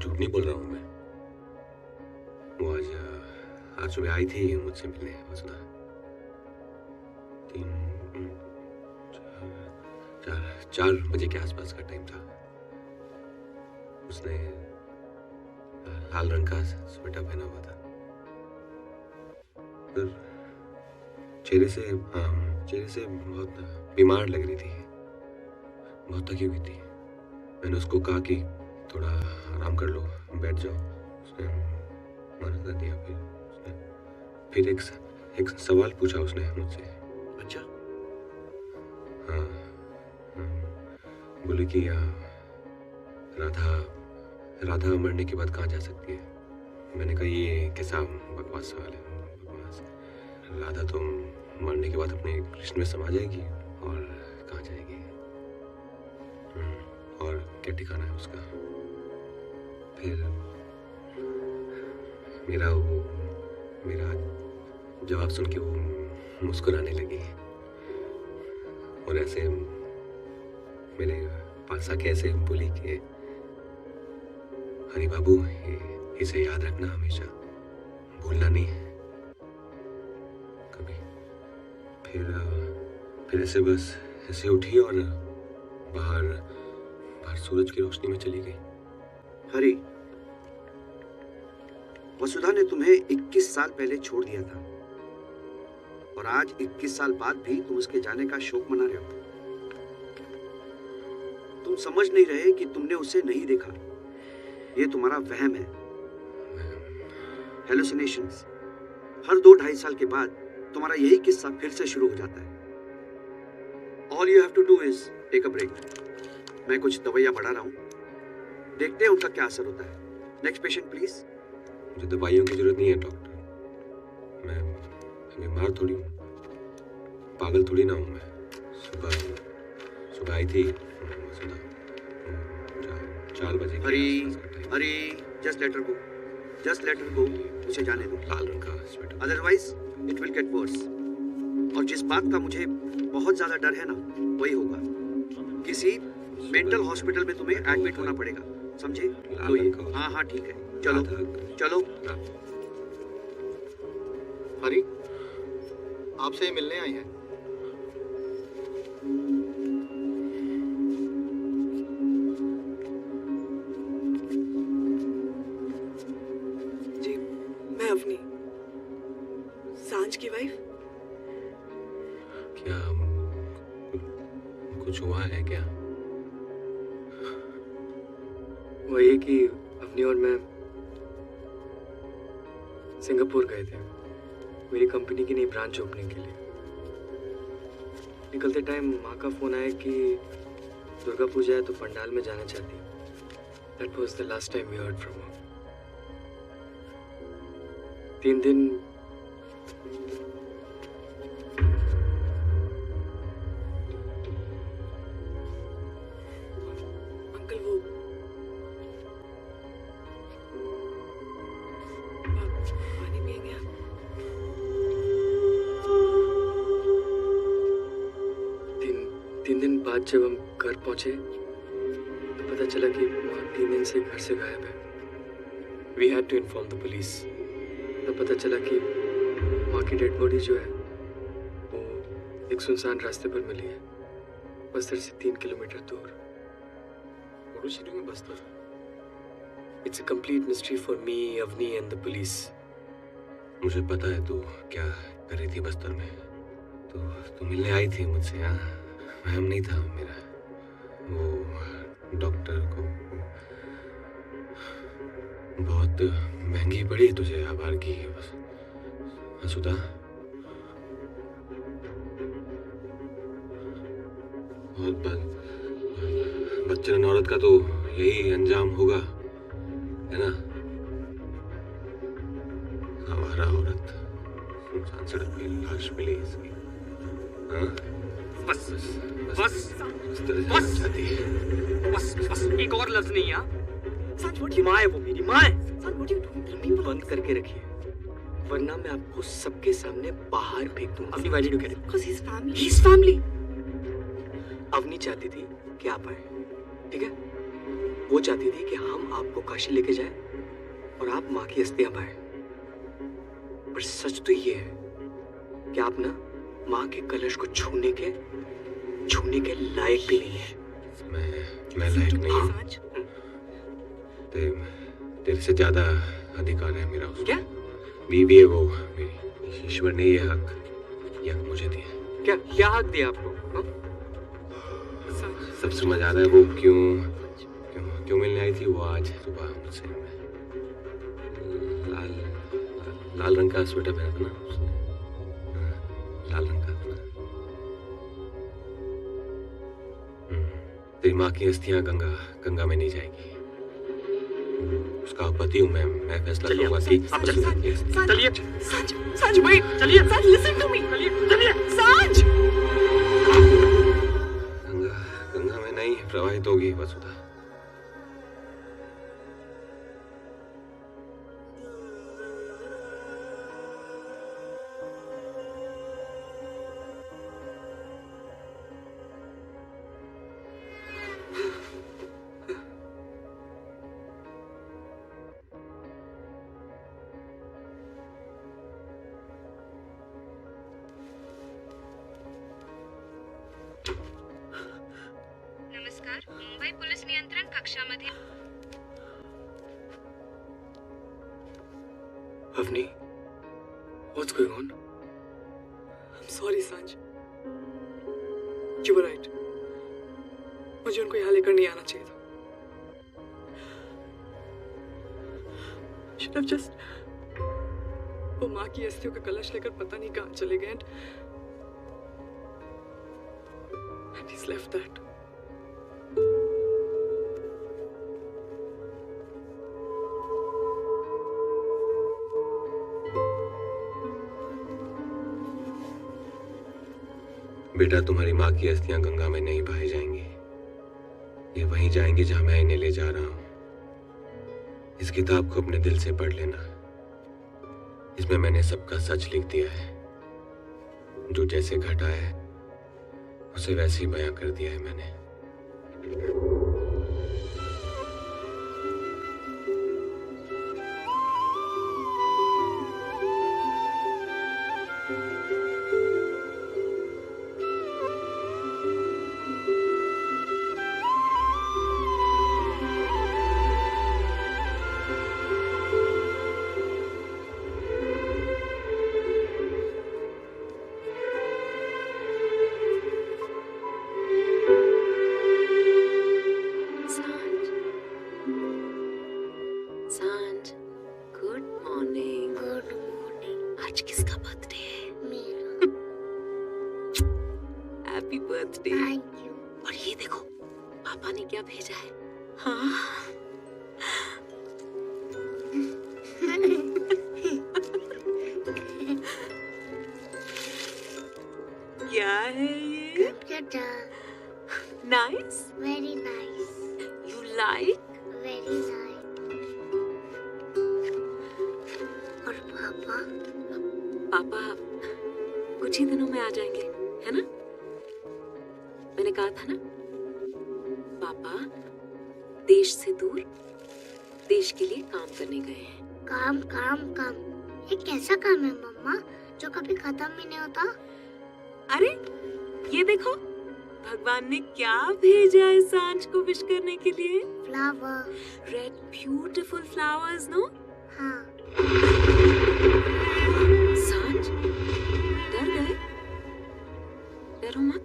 झूठ नहीं बोल रहा हूँ मैं। वो आज सुबह आई थी मुझसे मिलने वसुधा। 4 बजे के आसपास का टाइम था। उसने लाल रंग का स्वेटर पहना हुआ था। फिर चेहरे से बहुत बीमार लग रही थी, बहुत थकी हुई थी। मैंने उसको कहा कि थोड़ा आराम कर लो, बैठ जाओ। उसने मना कर दिया। फिर एक सवाल पूछा उसने मुझसे। अच्छा? हाँ, बोले कि राधा मरने के बाद कहाँ जा सकती है। मैंने कहा ये कैसा बकवास सवाल है। बकवास। राधा तो मरने के बाद अपने कृष्ण में समा जाएगी और कहाँ जाएगी, और क्या ठिकाना है उसका। फिर मेरा जवाब सुन के वो मुस्कुराने लगी और ऐसे मेरे पास आके ऐसे बोली कि हरी बाबू, इसे याद रखना, हमेशा भूलना नहीं कभी। फिर ऐसे बस ऐसे उठी और बाहर सूरज की रोशनी में चली गई। हरी, वसुधा ने तुम्हें 21 साल पहले छोड़ दिया था और आज 21 साल बाद भी तुम उसके जाने का शोक मना रहे हो। तुम समझ नहीं रहे कि तुमने उसे नहीं देखा। ये तुम्हारा वहम है, हेलुसिनेशंस। हर 2-2.5 साल के बाद तुम्हारा यही किस्सा फिर से शुरू हो जाता है। All you have to do is take a break. मैं कुछ दवाइयाँ बढ़ा रहा हूँ, देखते हैं उनका क्या असर होता है। Next patient please. मुझे दवाइयों की जरूरत नहीं है डॉक्टर। मैं बीमार थोड़ी हूँ, पागल थोड़ी ना हूँ मैं। सुबह आई थी 4 बजे। हरी, just let her go. उसे जाने दो। लाल रंग का sweater. Otherwise, it will get worse. और जिस बात का मुझे बहुत ज्यादा डर है ना, वही होगा। किसी मेंटल हॉस्पिटल में तुम्हें एडमिट होना पड़ेगा, समझे? हाँ ठीक है, चलो। हरी, आपसे मिलने आई हैं। जी, मैं अवनी, सांझ की वाइफ। क्या कुछ हुआ है क्या? वही कि अवनी और मैं सिंगापुर गए थे मेरी कंपनी की नई ब्रांच ओपनिंग के लिए। निकलते टाइम माँ का फोन आया कि दुर्गा पूजा है तो पंडाल में जाना चाहती है। That was the last time we heard from her. 3 दिन अंकल, वो पानी पिएंगे आप? तीन दिन बाद जब हम घर पहुंचे तो पता चला कि माँ 3 दिन से घर से गायब है। We had to inform the police. तो पता चला कि माँ की डेड बॉडी जो है वो एक सुनसान रास्ते पर मिली है, बस्तर से 3 किलोमीटर दूर। What was she doing in Bastar? It's a complete mystery for me, Avni and the police. मुझे पता है तू क्या कर रही थी बस्तर में। तू मिलने आई थी मुझसे। हाँ, वहम नहीं था मेरा। वो डॉक्टर को बहुत महंगी पड़ी तुझे आभार की वसुधा। बहुत बच्चन औरत का तो यही अंजाम होगा, है ना? आवारा औरत सुनसान सड़क पे लाश मिली इसकी। हाँ? बस एक और लफ्ज नहीं। माँ है वो, मेरी माँ है। बंद करके रखिए वरना मैं आपको सबके सामने बाहर फेंक दूंगा। Avni, why did you get it? Because he's family. He's family. Avani चाहती थी कि आप आए, ठीक है? वो चाहती थी कि हम आपको काशी लेके जाएं और आप माँ की अस्थियां पाएं। पर सच तो ये है कि आप ना माँ के कलश को छूने के लायक भी नहीं है। मैं लायक नहीं हूँ। सांच, तेरे से ज्यादा अधिकार है मेरा उसमें। क्या बीवी है वो मेरी। ईश्वर ने ये हक मुझे दिया। क्या क्या हक दिया आपको? हाँ? सांच, सब समझ आ रहा है वो क्यों मिलने आई थी वो आज सुबह मुझसे। लाल रंग का स्वेटर पहना था ना उसने। लाल रंग का था ना। तेरी माँ की अस्थियां गंगा में नहीं जाएगी। उसका पति हूँ मैं फैसला करूंगा कि चलिए सांच, wait, चलिए। सांच, listen to me. चलिए। सांच, गंगा में नहीं प्रवाहित होगी वसुधा। नमस्कार, मुंबई पोलीस नियंत्रण कक्षामध्ये Avani, what's going on? I'm sorry सांच. You were right. मुझे उनको यहाँ लेकर नहीं आना चाहिए था. Should have just वो माँ की अस्थियों का कलश लेकर पता नहीं कहाँ चले गए and he's left that. बेटा, तुम्हारी माँ की अस्थियां गंगा में नहीं बहाई जाएंगी। ये वहीं जाएंगी जहां मैं इन्हें ले जा रहा हूं। इस किताब को अपने दिल से पढ़ लेना। इसमें मैंने सबका सच लिख दिया है। जो जैसे घटा है उसे वैसे ही बयां कर दिया है मैंने। सांझ, गुड मॉर्निंग। Good morning. आज किसका बर्थडे है? मेरा। Happy birthday. Thank you. और ये देखो पापा ने क्या भेजा है। हाँ। क्या है ये? Nice. Very nice. You like? Very nice. और पापा? पापा कुछ ही दिनों में आ जाएंगे, है ना? मैंने कहा था ना, पापा देश से दूर देश के लिए काम करने गए हैं। काम काम काम। ये कैसा काम है मम्मा जो कभी खत्म ही नहीं होता? अरे ये देखो भगवान ने क्या भेजा है सांझ को विश करने के लिए। Flower. Red beautiful flowers, no? हाँ। सांझ डर गए? डरो मत।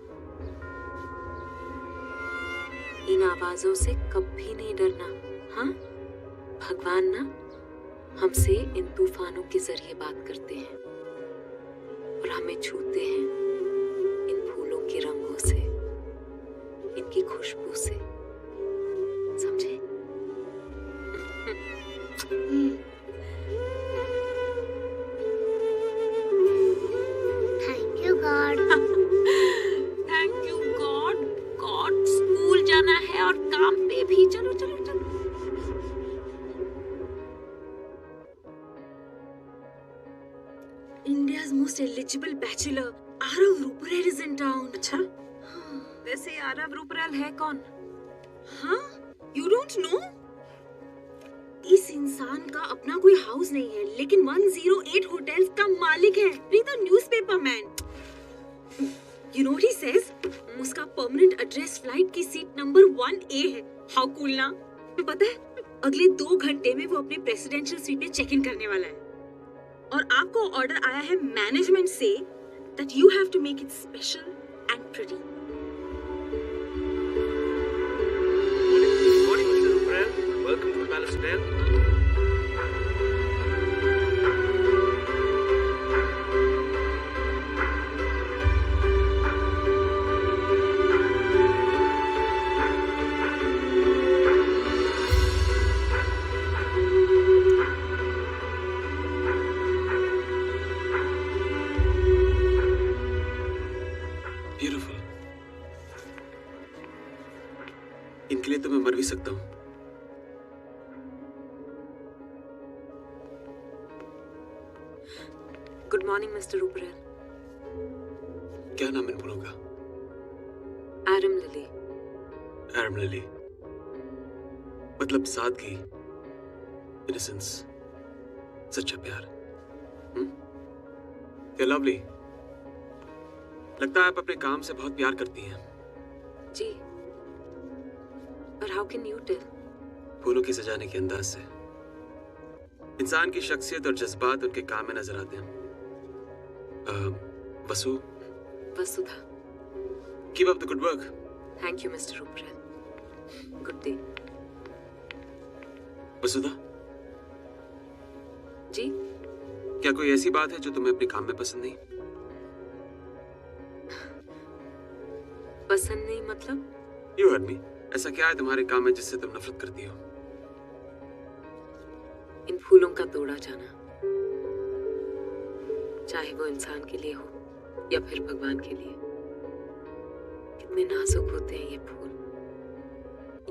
इन आवाजों से कभी नहीं डरना, हाँ? भगवान ना हमसे इन तूफानों के जरिए बात करते हैं और हमें छूते हैं इन फूलों के रंगों से, इनकी खुशबू से, समझे? Thank you God. Thank you God. God school जाना है और काम पे भी। चलो चलो चलो। India's most eligible bachelor, Arav Ruparal is in town. अच्छा? वैसे आरव रूपराल है कौन? हाँ? You don't know? इस इंसान का अपना कोई हाउस नहीं है, लेकिन 108 होटल्स का मालिक है। Read the newspaper, man. You know what he says? उसका परमानेंट एड्रेस फ्लाइट की सीट नंबर 1A है। How cool ना? पता है, अगले 2 घंटे में वो अपने प्रेसिडेंशियल स्वीट में चेक इन करने वाला है। और आपको ऑर्डर आया है मैनेजमेंट से that you have to make it special and pretty. Good morning, Mr. Ruprel. Welcome to the Palace Hotel. Beautiful. इनके लिए तो मैं मर भी सकता हूँ। Good morning, Mr. Ruprel. क्या नाम इन फूलों का? Adam Lily. एरम लिली। मतलब सादगी, इनोसेंस, सच्चा प्यार। क्या लवली। लगता है आप अपने काम से बहुत प्यार करती हैं। जी। But how can you tell? फूलों की सजाने के अंदाज से इंसान की शख्सियत और जज्बात उनके काम में नजर आते हैं। वसु, Vasudha. keep up the good work. Thank you, Mr. Ruprel. Good day. वसुधा, जी? क्या कोई ऐसी बात है जो तुम्हें अपने काम में पसंद नहीं? पसंद नहीं मतलब? You heard me. ऐसा क्या है तुम्हारे काम में जिससे तुम नफरत करती हो? इन फूलों का तोड़ा जाना, चाहे वो इंसान के लिए हो या फिर भगवान के लिए। कितने नाजुक होते हैं ये फूल।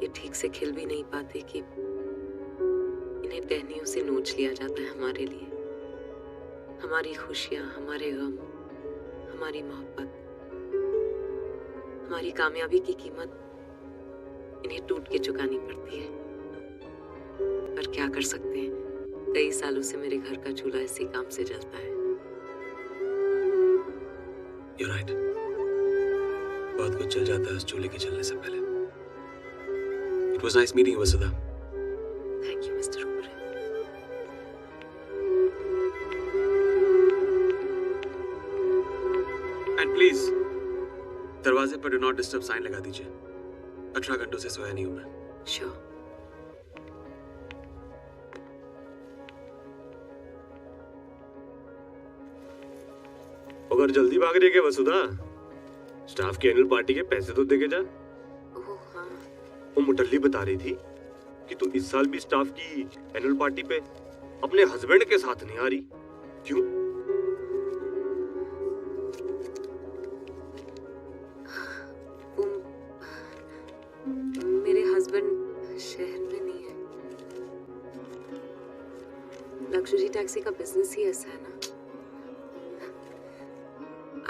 ये ठीक से खिल भी नहीं पाते कि इन्हें टहनियों से नोच लिया जाता है हमारे लिए। हमारी खुशियां, हमारे गम, हमारी मोहब्बत, हमारी कामयाबी की कीमत इन्हें टूट के चुकानी पड़ती है। पर क्या कर सकते हैं, कई सालों से मेरे घर का चूल्हा इसी काम से जलता है। You're right. बहुत कुछ चल जाता है उस चूल्हे के चलने से पहले। It was nice meeting you, Vasudha. Thank you, Mr. Ruprel. And please, दरवाजे पर डू नॉट डिस्टर्ब साइन लगा दीजिए। 18 घंटों से सोया नहीं हूं मैं। Sure. अगर जल्दी भाग रही है क्या वसुधा? स्टाफ की एनुअल पार्टी के पैसे तो देके जा। ओह हाँ। वो मुटल्ली बता रही थी कि तू इस साल भी स्टाफ की एनुअल पार्टी पे अपने हस्बैंड के साथ नहीं आ रही। क्यों? मेरे हस्बैंड शहर में नहीं है। लग्जरी टैक्सी का बिजनेस ही ऐसा है ना,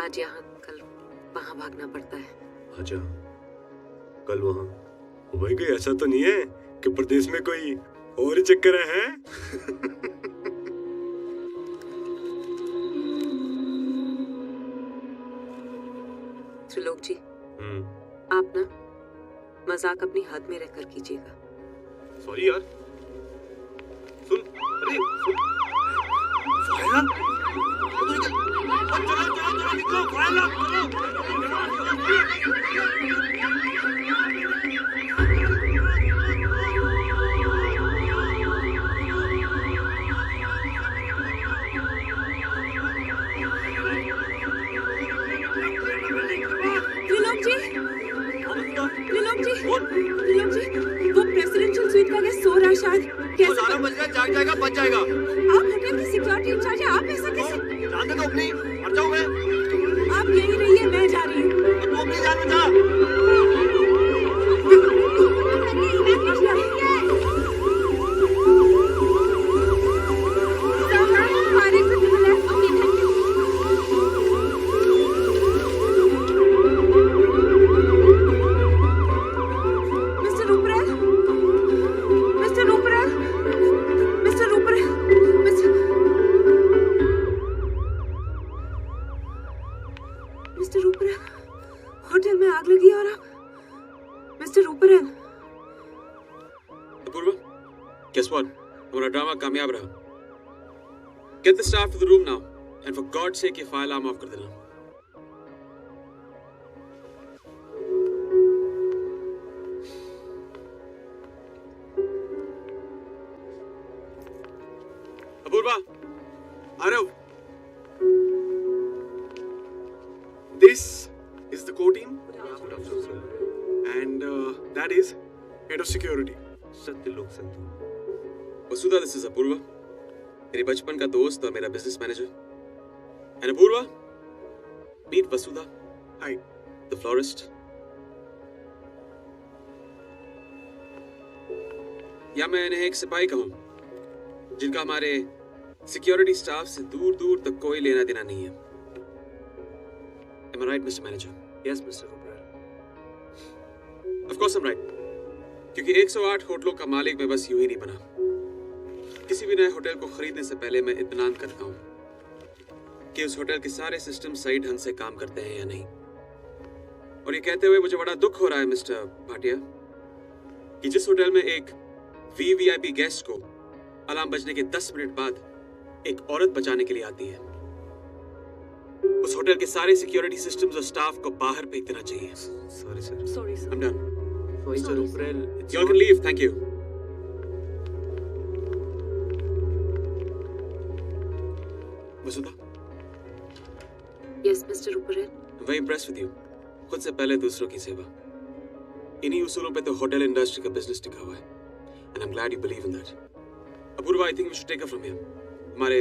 आज यहाँ कल वहाँ भागना पड़ता है। अच्छा, कल वहाँ भाई कोई ऐसा तो नहीं है कि प्रदेश में कोई और ही चक्कर है? त्रिलोक जी, आप ना मजाक अपनी हद में रहकर कीजिएगा। सॉरी यार। सुन, अरे सुन, फायरा, चलो चलो चलो निकलो, फायरा, त्रिलोक जी, वो प्रेसिडेंशियल स्वीट का गेस्ट सो रहा है शायद। कैसे? 12 बज गए, जाग जाएगा, बच जाएगा। आप होटल की सिक्योरिटी इंचार्ज हैं, आप ऐसा कैसे? जानते तो अपनी, मर जाऊं मैं। आप यहीं रहिए, मैं जा रही हूँ। तू अपनी जान बचा। Mister Ruparel, Guess what? हमारा ड्रामा कामयाब रहा. Get the staff to the room now, and for God's sake ये फाइल आर्म ऑफ कर देना. Apoorva, Arav, this is the core team, and that is head of security. Satyalok Sandhu. Vasudha, this is Apoorva, मेरे बचपन का दोस्त और मेरा business manager. And Apoorva, meet Vasudha. Hi. The florist. या मैं इन्हें एक सिपाही कहूं, जिनका हमारे सिक्योरिटी स्टाफ से दूर दूर तक कोई लेना देना नहीं है. Am I right, Mr. Manager? Yes, Mr. Rupert. Of course I'm right. क्योंकि 108 होटलों का मालिक मैं बस यूं ही नहीं बना. किसी भी नए होटल को खरीदने से पहले मैं इत्मीनान करता हूं कि उस होटल के सारे सिस्टम सही ढंग से काम करते हैं या नहीं. और ये कहते हुए मुझे बड़ा दुख हो रहा है मिस्टर भाटिया कि जिस होटल में एक वीवीआईपी गेस्ट को अलार्म बजने के 10 मिनट बाद एक औरत बचाने के लिए आती है, उस होटल के सारे सिक्योरिटी सिस्टम्स और स्टाफ को बाहर फेंक देना चाहिए. Sorry sir. Sorry, sir. I'm done. Mr. Rupert, it's You all can leave. Thank you. Vasudha, yes mister Ruparel. I'm very impressed with you. खुद से पहले दूसरों की सेवा. इन्हीं उसूलों पे तो होटल इंडस्ट्री का बिजनेस टिका हुआ है. And I'm glad you believe in that. Apoorva, I think we should take her from here. हमारे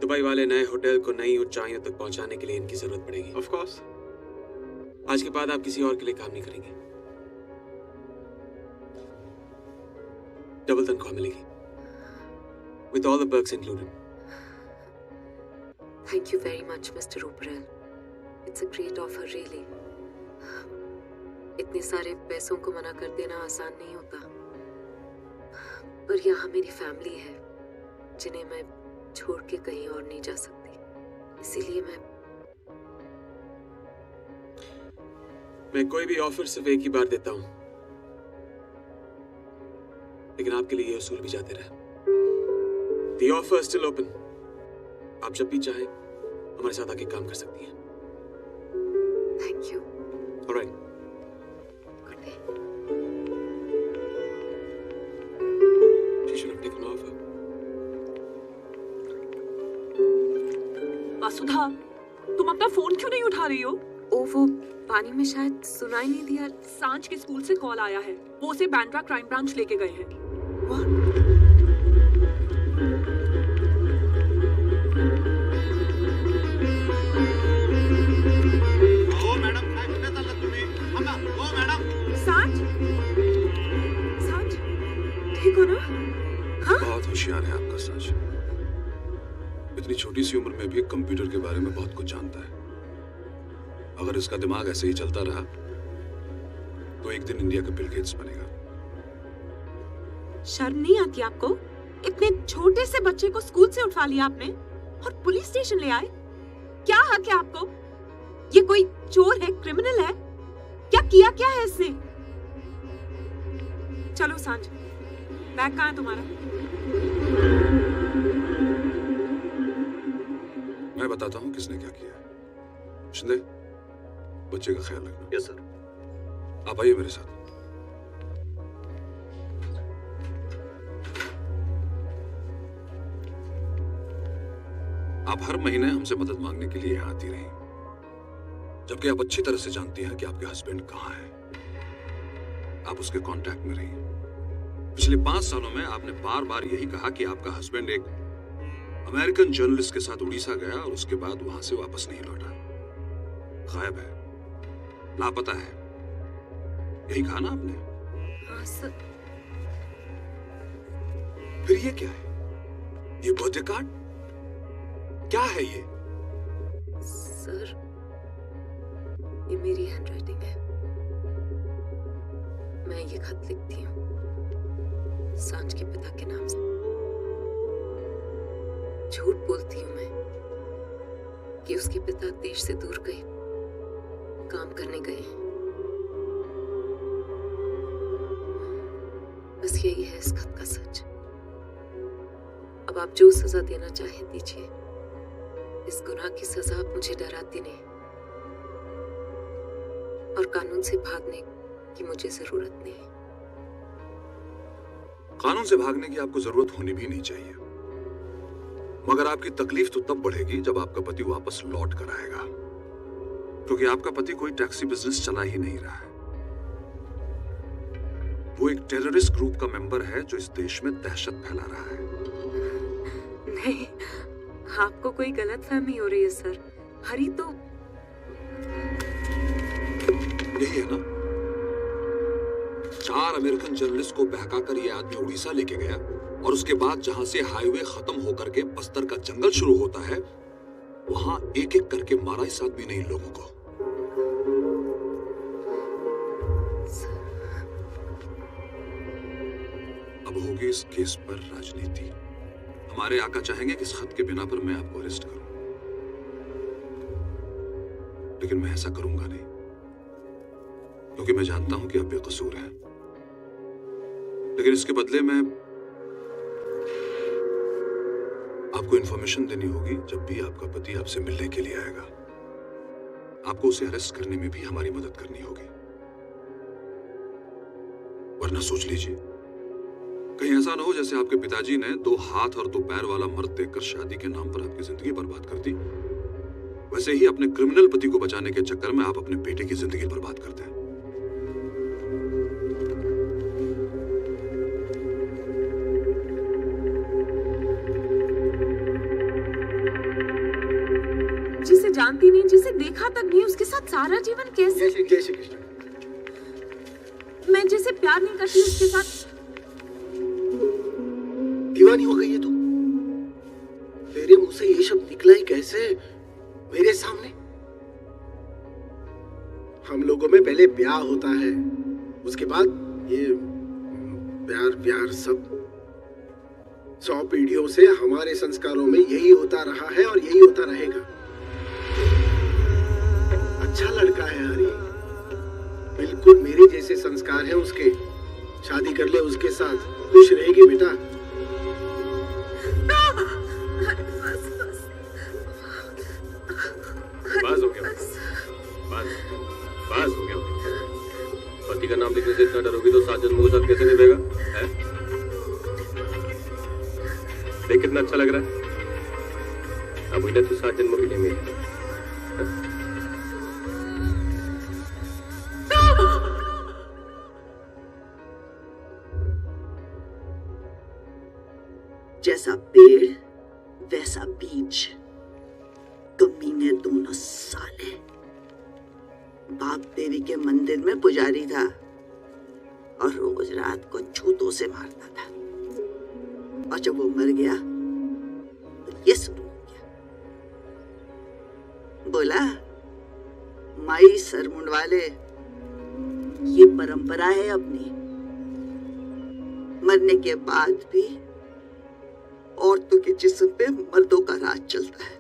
दुबई वाले नए होटल को नई ऊंचाइयों तक पहुंचाने के लिए इनकी जरूरत पड़ेगी. Of course. आज के बाद आप किसी और के लिए काम नहीं करेंगे. डबल तनख्वाह मिलेगी. With all the perks included. Thank you very much, Mr. Rupert. It's a great offer, really. इतने सारे पैसों को मना कर देना आसान नहीं होता. पर यहाँ मेरी फैमिली है, जिन्हें मैं छोड़ के कहीं और नहीं जा सकती. इसीलिए मैं कोई भी ऑफर सिर्फ एक ही बार देता हूँ, लेकिन आपके लिए ये उसूल भी जाते रहे. The offer is still open. आप जब भी चाहे हमारे साथ आके काम कर सकती हैं. Thank you. All right. Good day. She should have taken the offer. वसुधा, तुम अपना फोन क्यों नहीं उठा रही हो? ओ, वो पानी में शायद सुनाई नहीं दिया. सांझ के स्कूल से कॉल आया है. वो उसे बैंड्रा क्राइम ब्रांच लेके गए हैं. हो मॅडम, काय कुठे चाललात तुम्ही? थांबा. हो मॅडम. सांझ, सांझ, ठीक हो ना? बहुत होशियार है आपका सांझ. इतनी छोटी सी उम्र में भी कंप्यूटर के बारे में बहुत कुछ जानता है. अगर इसका दिमाग ऐसे ही चलता रहा तो एक दिन इंडिया का बिल गेट्स बनेगा. शर्म नहीं आती आपको? इतने छोटे से बच्चे को स्कूल से उठवा लिया आपने और पुलिस स्टेशन ले आए. क्या हक है आपको? ये कोई चोर है, क्रिमिनल है? क्या किया क्या है इसने? चलो सांझ, बैग कहाँ है तुम्हारा? मैं बताता हूँ किसने क्या किया. शिंदे, बच्चे का ख्याल रखना. Yes sir. आप आइए मेरे साथ. आप हर महीने हमसे मदद मांगने के लिए यहाँ आती रही, जबकि आप अच्छी तरह से जानती हैं कि आपके हस्बैंड कहाँ हैं. आप उसके कांटेक्ट में रही. पिछले 5 सालों में आपने बार बार यही कहा कि आपका हस्बैंड एक अमेरिकन जर्नलिस्ट के साथ उड़ीसा गया और उसके बाद वहां से वापस नहीं लौटा. गायब है, लापता है. यही कहा ना आपने? हाँ सर. फिर ये क्या है? ये बर्थडे कार्ड क्या है ये? सर, ये मेरी हैंडराइटिंग है. मैं ये खत लिखती हूँ सांझ के पिता के नाम से. झूठ बोलती हूँ मैं कि उसके पिता देश से दूर गए, काम करने गए. बस यही है इस खत का सच. अब आप जो सजा देना चाहें दीजिए। इस गुनाह की सजा मुझे डराती नहीं और कानून से भागने की मुझे जरूरत नहीं। कानून से भागने की आपको जरूरत होनी भी नहीं चाहिए, मगर आपकी तकलीफ तो तब बढ़ेगी जब आपका पति वापस लौट कर आएगा, क्योंकि आपका पति कोई टैक्सी बिजनेस चला ही नहीं रहा है। वो एक टेररिस्ट ग्रुप का मेंबर है जो इस देश में दहशत फैला रहा है। नहीं, आपको कोई गलतफहमी हो रही है सर। हरी तो यही है ना, 4 अमेरिकन जर्नलिस्ट को बहकाकर ये आदमी उड़ीसा लेके गया और उसके बाद जहां से हाईवे खत्म होकर के बस्तर का जंगल शुरू होता है वहां एक एक करके मारा इस आदमी ने इन लोगों को। अब होगी इस केस पर राजनीति। हमारे आका चाहेंगे कि इस खत के बिना पर मैं आपको अरेस्ट करूं, लेकिन मैं ऐसा करूंगा नहीं, क्योंकि मैं जानता हूं कि आप बेकसूर हैं। लेकिन इसके बदले में आपको इंफॉर्मेशन देनी होगी जब भी आपका पति आपसे मिलने के लिए आएगा। आपको उसे अरेस्ट करने में भी हमारी मदद करनी होगी, वरना सोच लीजिए कहीं ऐसा ना हो जैसे आपके पिताजी ने 2 हाथ और 2 पैर वाला मर्द देखकर शादी के नाम पर आपकी जिंदगी बर्बाद कर दी। वैसे ही अपने क्रिमिनल पति को बचाने के चक्कर में आप अपने बेटे की जिंदगी बर्बाद करते हैं। जिसे जानती नहीं, जिसे देखा तक नहीं, उसके साथ सारा जीवन कैसे? जय श्री कृष्ण। मैं जिसे प्यार नहीं करती उसके साथ दीवानी हो गई है तू। तेरे मुंह से ये शब्द निकला ही कैसे मेरे सामने? हम लोगों में पहले ब्याह होता है, उसके बाद ये प्यार प्यार सब। 100 पीढ़ियों से हमारे संस्कारों में यही होता रहा है और यही होता रहेगा। अच्छा लड़का है हरी, बिल्कुल मेरे जैसे संस्कार हैं उसके। शादी कर ले उसके साथ, खुश रहेगी बेटा। बस हो गया, बस हो गया। पति का नाम लिखने से इतना डरोगी तो 7 जन्मों के साथ कैसे निभेगा? देख कितना अच्छा लग रहा है। अब इधर तो 7 जन्मों के लिए मिली। जैसा पेड़ वैसा बीज, कमीने दोनों साले। बाप देवी के मंदिर में पुजारी था और रोज रात को जूतों से मारता था, और जब वो मर गया तो ये शुरू हो गया। बोला, माई सर मुंडवाले, ये परंपरा है अपनी। मरने के बाद भी औरतों के जिस्म पे मर्दों का राज चलता है।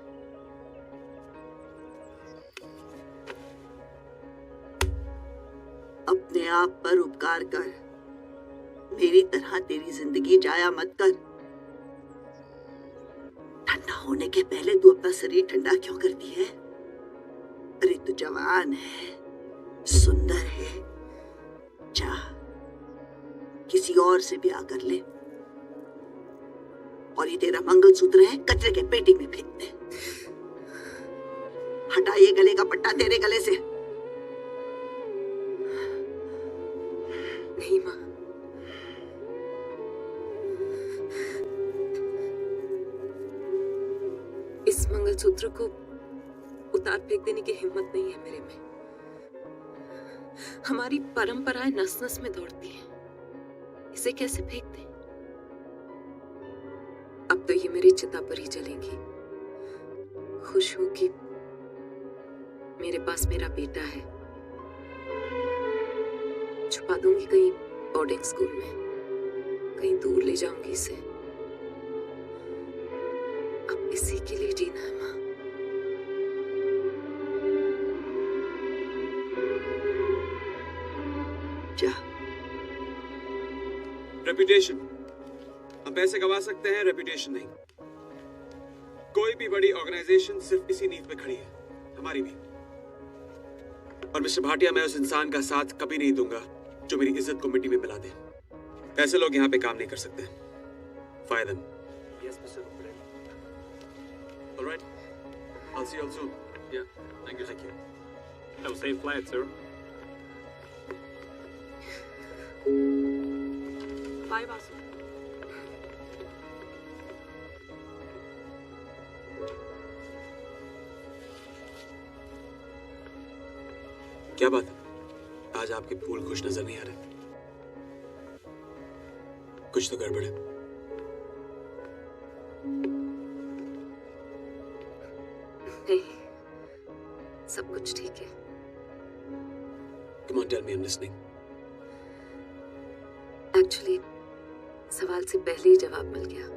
अपने आप पर उपकार कर, मेरी तरह तेरी जिंदगी जाया मत कर। ठंडा होने के पहले तू अपना शरीर ठंडा क्यों करती है? अरे तू जवान है, सुंदर है, जा किसी और से ब्याह कर ले, और ये तेरा मंगलसूत्र है कचरे के पेटी में फेंक दे। हटा ये गले का पट्टा तेरे गले से। नहीं माँ, इस मंगलसूत्र को उतार फेंक देने की हिम्मत नहीं है मेरे में। हमारी परंपराएं नस नस में दौड़ती हैं, इसे कैसे फेंक दें? अब तो ये मेरी चिता पर ही जलेगी। खुश हूं कि मेरे पास मेरा बेटा है। छुपा दूंगी कहीं बोर्डिंग स्कूल में, कहीं दूर ले जाऊंगी इसे। अब इसी के लिए जीना है माँ। रेपुटेशन, अब पैसे कमा सकते हैं, रेपुटेशन नहीं। कोई भी बड़ी ऑर्गेनाइजेशन सिर्फ इसी नींव पे खड़ी है, हमारी भी। और मिस्टर भाटिया, मैं उस इंसान का साथ कभी नहीं दूंगा जो मेरी इज्जत को मिट्टी में मिला दे। ऐसे लोग यहाँ पे काम नहीं कर सकते। Fire them. Yes, Mr. Rupert. All right. I'll see you all soon. Yeah. Thank you. Thank you. Have a safe flight, sir. Bye Vasu. क्या बात है? आज आपके फूल खुश नजर नहीं आ रहे। कुछ तो गड़बड़ है। नहीं, सब कुछ ठीक है। Come on, tell me, I'm listening. Actually सवाल से पहले ही जवाब मिल गया,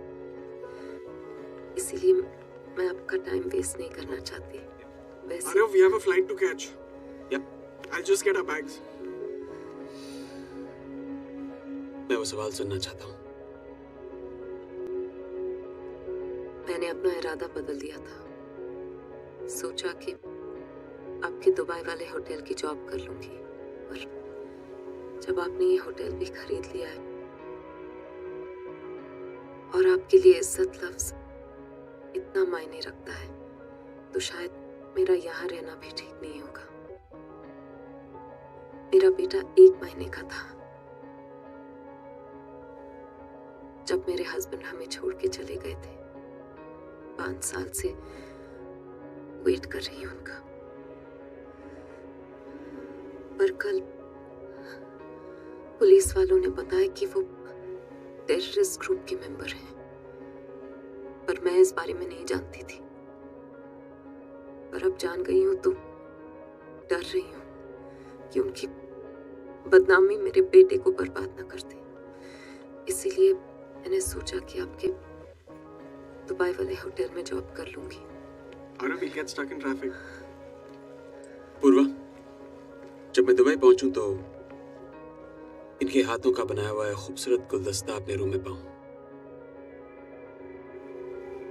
इसीलिए मैं आपका टाइम वेस्ट नहीं करना चाहती। वैसे Arav, we have a flight to catch. Yep. I'll just get our bags. मैं वो सवाल सुनना चाहता हूँ। मैंने अपना इरादा बदल दिया था। सोचा कि आपके दुबई वाले होटल की जॉब कर लूंगी, और जब आपने ये होटल भी खरीद लिया है और आपके लिए इज्जत लफ्ज इतना मायने रखता है, तो शायद मेरा यहाँ रहना भी ठीक नहीं होगा। मेरा बेटा 1 महीने का था जब मेरे हस्बैंड हमें छोड़ के चले गए थे। 5 साल से वेट कर रही हूं उनका, पर कल पुलिस वालों ने बताया कि वो टेररिस्ट ग्रुप के मेंबर हैं, पर मैं इस बारे में नहीं जानती थी। पर अब जान गई हूं तो डर रही हूं कि उनकी बदनामी मेरे बेटे को बर्बाद न कर दे। इसीलिए मैंने सोचा कि आपके दुबई वाले होटल में जॉब कर लूंगी। Arav, we'll get stuck in traffic. पूर्वा, जब मैं दुबई पहुंचूं तो इनके हाथों का बनाया हुआ खूबसूरत गुलदस्ता अपने रूम में पाऊं।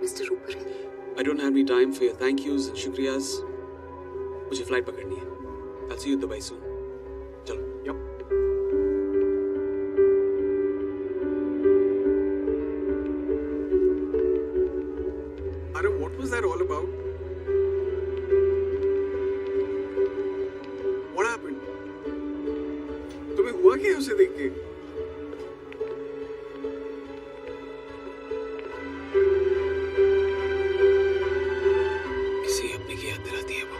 Mister Roper, I don't have any time for your thank yous and शुक्रियाज। मुझे फ्लाइट पकड़नी है। I'll see you in Dubai soon. चलो। Yep. Arav, what was that all about? What happened? तुम्हें हुआ क्या उसे देख के? किसी अपने की याद दिलाती है वो।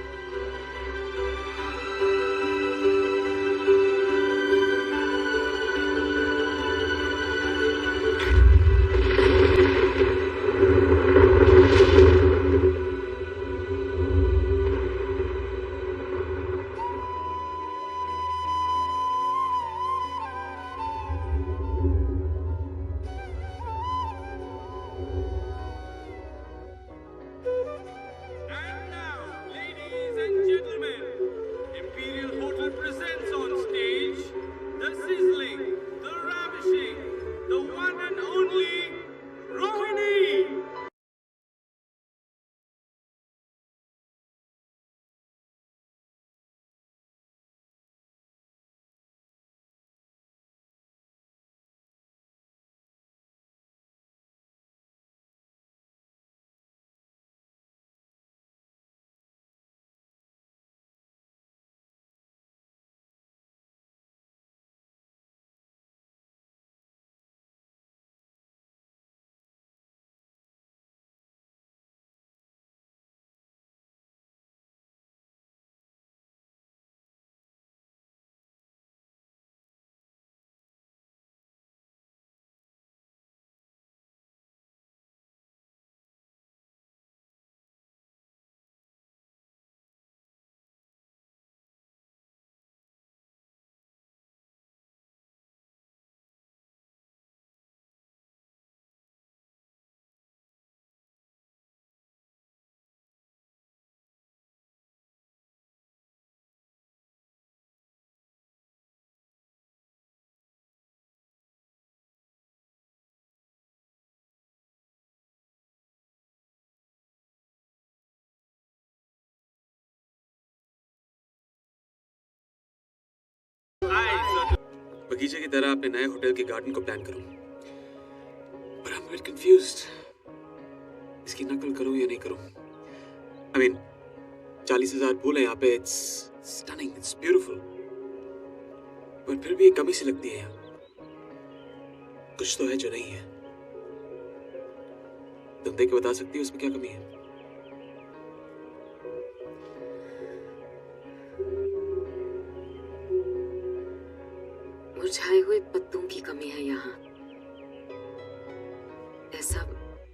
बगीचे की तरह अपने नए होटल के गार्डन को प्लान करूं, पर आई एम वेरी कंफ्यूज्ड। इसकी नकल करूं या नहीं करूं? आई मीन 40,000 फूल है यहाँ पे, इट्स स्टनिंग, इट्स ब्यूटीफुल, पर फिर भी एक कमी सी लगती है यहाँ। कुछ तो है जो नहीं है। तुम देख के बता सकती हो उसमें क्या कमी है? मुरझाए हुए पत्तों की कमी है यहाँ, ऐसा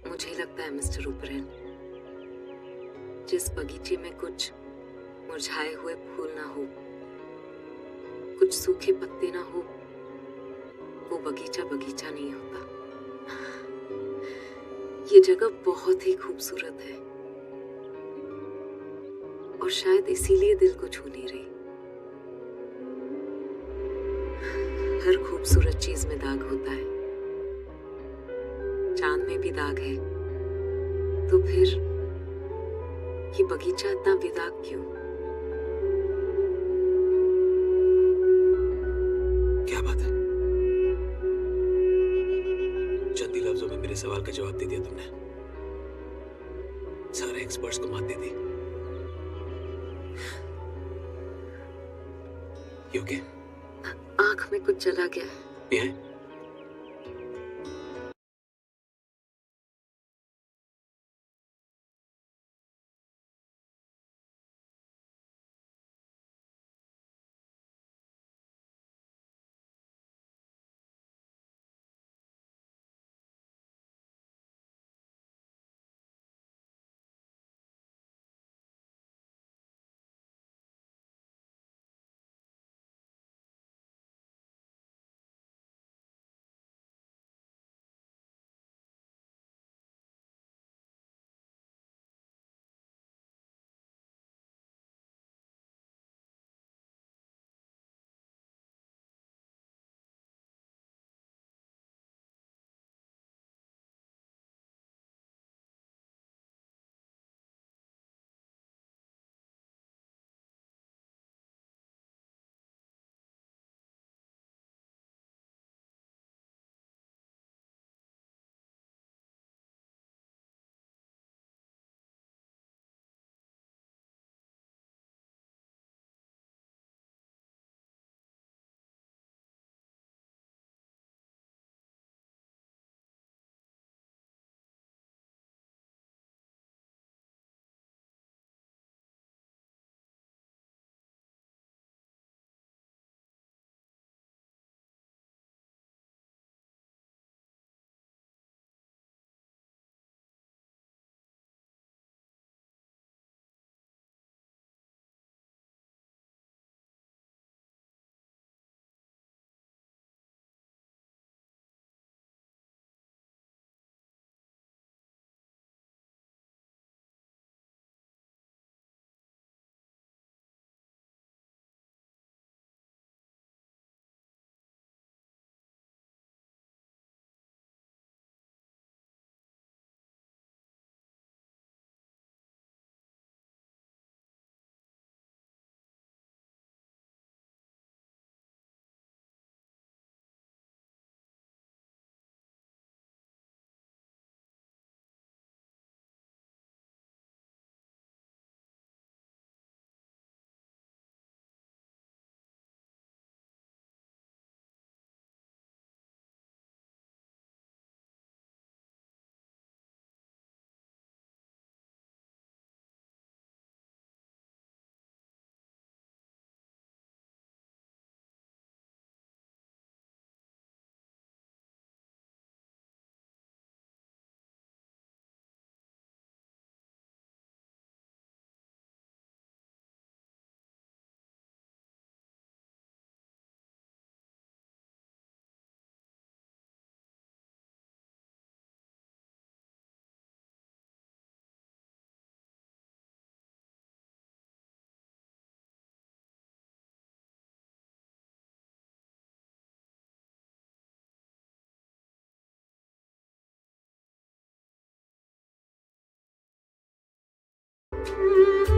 मुझे लगता है मिस्टर ओबरायन। जिस बगीचे में कुछ मुरझाए हुए फूल ना हो, कुछ सूखे पत्ते ना हो, वो बगीचा बगीचा नहीं होता। ये जगह बहुत ही खूबसूरत है और शायद इसीलिए दिल को छू नहीं रही। हर खूबसूरत चीज में दाग होता है, चांद में भी दाग है, तो फिर ये बगीचा इतना बेदाग क्यों? क्या बात है, चंद ही लफ्जों में मेरे सवाल का जवाब दे दिया तुमने। सारे एक्सपर्ट्स को मात दे दी। You okay? आंख में कुछ चला गया है।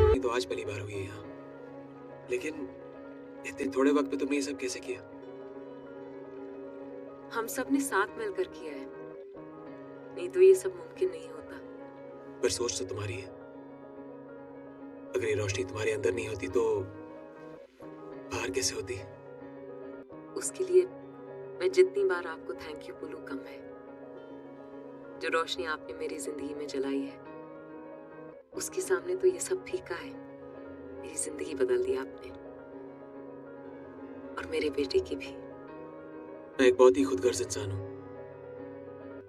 ये तो आज पहली बार हुई है यहाँ, लेकिन इतने थोड़े वक्त में तुमने ये सब कैसे किया? हम सब ने साथ मिलकर किया है, नहीं तो ये सब मुमकिन नहीं होता। पर सोच तो तुम्हारी है। अगर ये रोशनी तुम्हारे अंदर नहीं होती तो बाहर कैसे होती? उसके लिए मैं जितनी बार आपको थैंक यू बोलूं कम है। जो रोशनी आपने मेरी जिंदगी में जलाई है, उसके सामने तो ये सब फीका है। मेरी जिंदगी बदल दी आपने, और मेरे बेटे की भी। मैं एक बहुत ही खुदगर्ज इंसान हूं।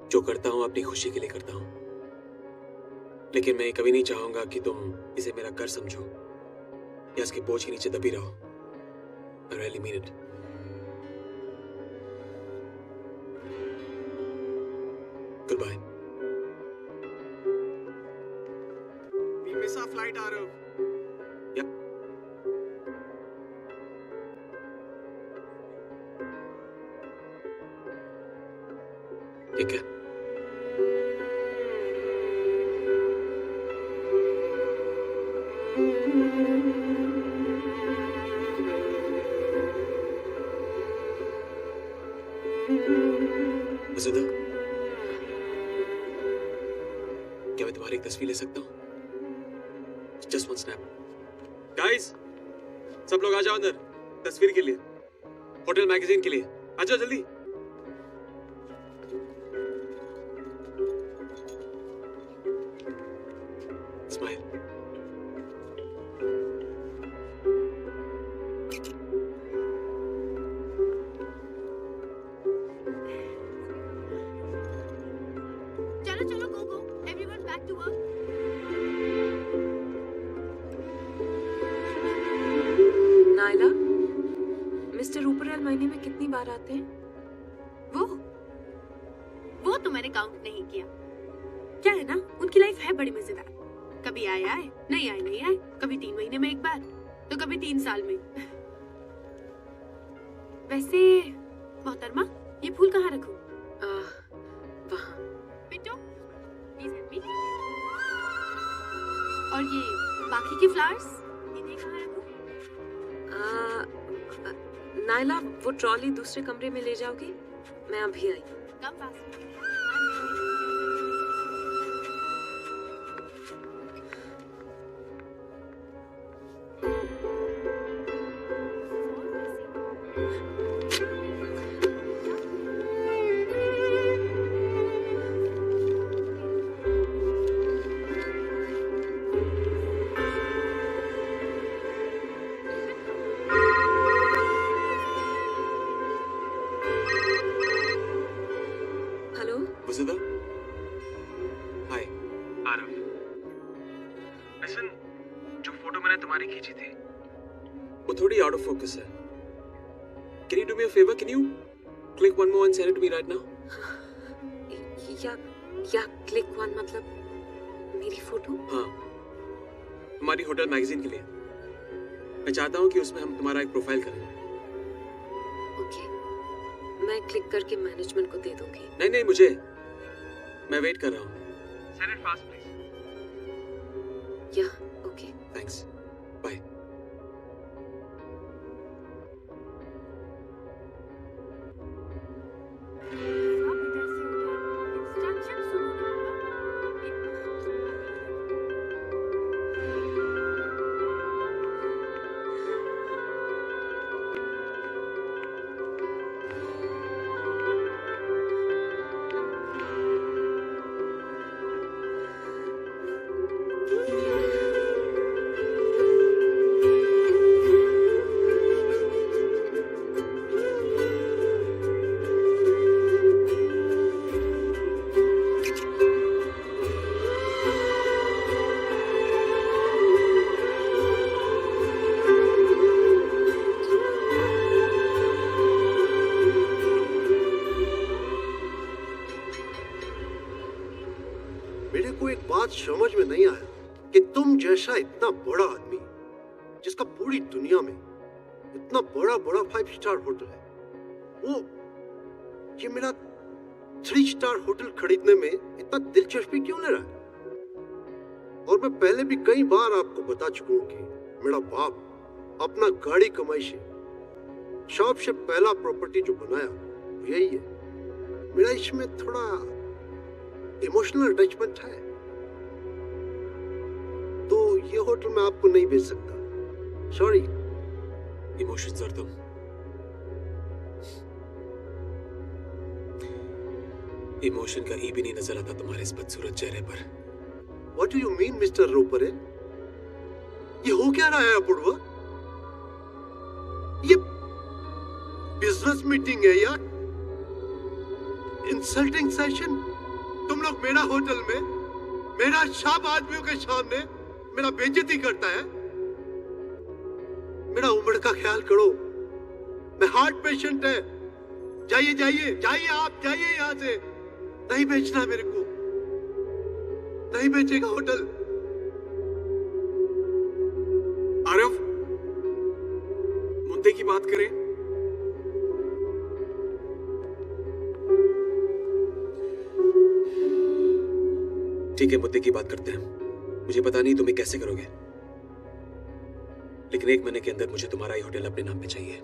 जो करता हूं अपनी खुशी के लिए करता हूं, लेकिन मैं कभी नहीं चाहूंगा कि तुम इसे मेरा कर समझो या इसके बोझ के नीचे दबी रहो। I really mean it. Goodbye. We miss our flight, Arav. Yep. ठीक है। वसुधा, क्या मैं तुम्हारी एक तस्वीर ले सकता हूँ? Just one snap. Guys, सब लोग आ जाओ अंदर तस्वीर के लिए, होटल मैगजीन के लिए। आ जाओ जल्दी। Smile. चलो चलो, go go, everyone back to work. नायला, मिस्टर ऊपरवाल महीने में कितनी बार आते हैं? वो तो मैंने काउंट नहीं किया। क्या है ना, उनकी लाइफ है बड़ी मजेदार। कभी आए आए, नहीं आए नहीं आए, कभी 3 महीने में एक बार, तो कभी 3 साल में। वैसे मोहतरमा, ये फूल कहाँ रखूं? वहाँ। Bittu, please help me. और ये बाकी के फ्लावर्स, इन्हें कहाँ रखूं? नायला, वो ट्रॉली दूसरे कमरे में ले जाओगी? मैं अभी आई। Come fast. Vasudha, hi. Aarav, listen, जो फोटो मैंने तुम्हारी खींची थी वो थोड़ी आउट ऑफ फोकस है। Can you do me a favour? Can you click one more and send it to me right now? या क्लिक वन मतलब मेरी फोटो? हाँ, हमारी होटल मैगजीन के लिए। मैं चाहता हूँ कि उसमें हम तुम्हारा एक प्रोफाइल करें। ओके, मैं क्लिक करके मैनेजमेंट को दे दूंगी। नहीं नहीं, मुझे, मैं वेट कर रहा हूँ। Send it fast, please. Yeah, okay. Thanks. Bye. मेरे को एक बात समझ में नहीं आया कि तुम जैसा इतना बड़ा आदमी जिसका पूरी दुनिया में इतना बड़ा बड़ा 5 स्टार होटल है, वो ये मेरा 3 स्टार होटल खरीदने में इतना दिलचस्पी क्यों ले रहा है? और मैं पहले भी कई बार आपको बता चुका हूं कि मेरा बाप अपना गाड़ी कमाई से शॉप से पहला प्रॉपर्टी जो बनाया वो यही है। मेरा इसमें थोड़ा इमोशनल अटैचमेंट है, तो ये होटल मैं आपको नहीं भेज सकता, सॉरी। इमोशंस और तुम, इमोशन का ई भी नहीं नजर आता तुम्हारे इस बदसूरत चेहरे पर। What do you mean, mister Roper? ये हो क्या रहा है अपूर्वा? ये बिजनेस मीटिंग है या इंसल्टिंग सेशन? तुम लोग मेरा होटल में मेरा शाब आदमियों के सामने मेरा बेइज्जती करता है। मेरा उम्र का ख्याल करो, मैं हार्ट पेशेंट है। जाइए जाइए जाइए, आप जाइए यहाँ से। नहीं बेचना मेरे को, नहीं बेचेगा होटल। आरव, मुद्दे की बात करें। ठीक है, मुद्दे की बात करते हैं। मुझे पता नहीं तुम ये कैसे करोगे, लेकिन 1 महीने के अंदर मुझे तुम्हारा ही होटल अपने नाम पे चाहिए।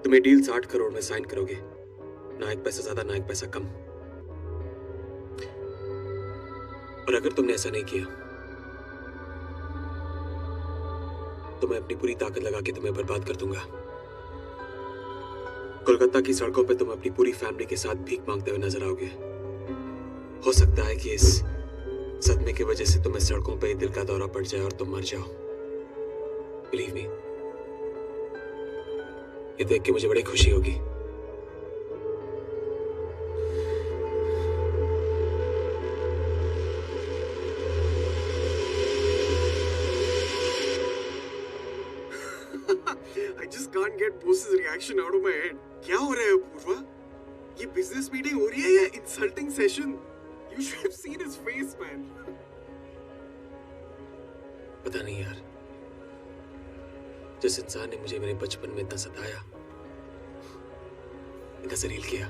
तुम्हें डील 60 करोड़ में साइन करोगे, ना एक पैसा ज्यादा ना एक पैसा कम। और अगर तुमने ऐसा नहीं किया तो मैं अपनी पूरी ताकत लगा के तुम्हें बर्बाद कर दूंगा। कोलकाता की सड़कों पे तुम अपनी पूरी फैमिली के साथ भीख मांगते हुए नजर आओगे। हो सकता है कि इस सदमे की वजह से तुम्हें सड़कों पे दिल का दौरा पड़ जाए और तुम मर जाओ। बिलीव मी, ये देख के मुझे बड़ी खुशी होगी। I just can't get boss's reaction out of my head. क्या हो रहा है पूर्वा? ये बिजनेस मीटिंग हो रही है या insulting session? You should have seen his face, man. पता नहीं यार, जिस इंसान ने मुझे मेरे बचपन में इतना सताया, इतना जलील किया,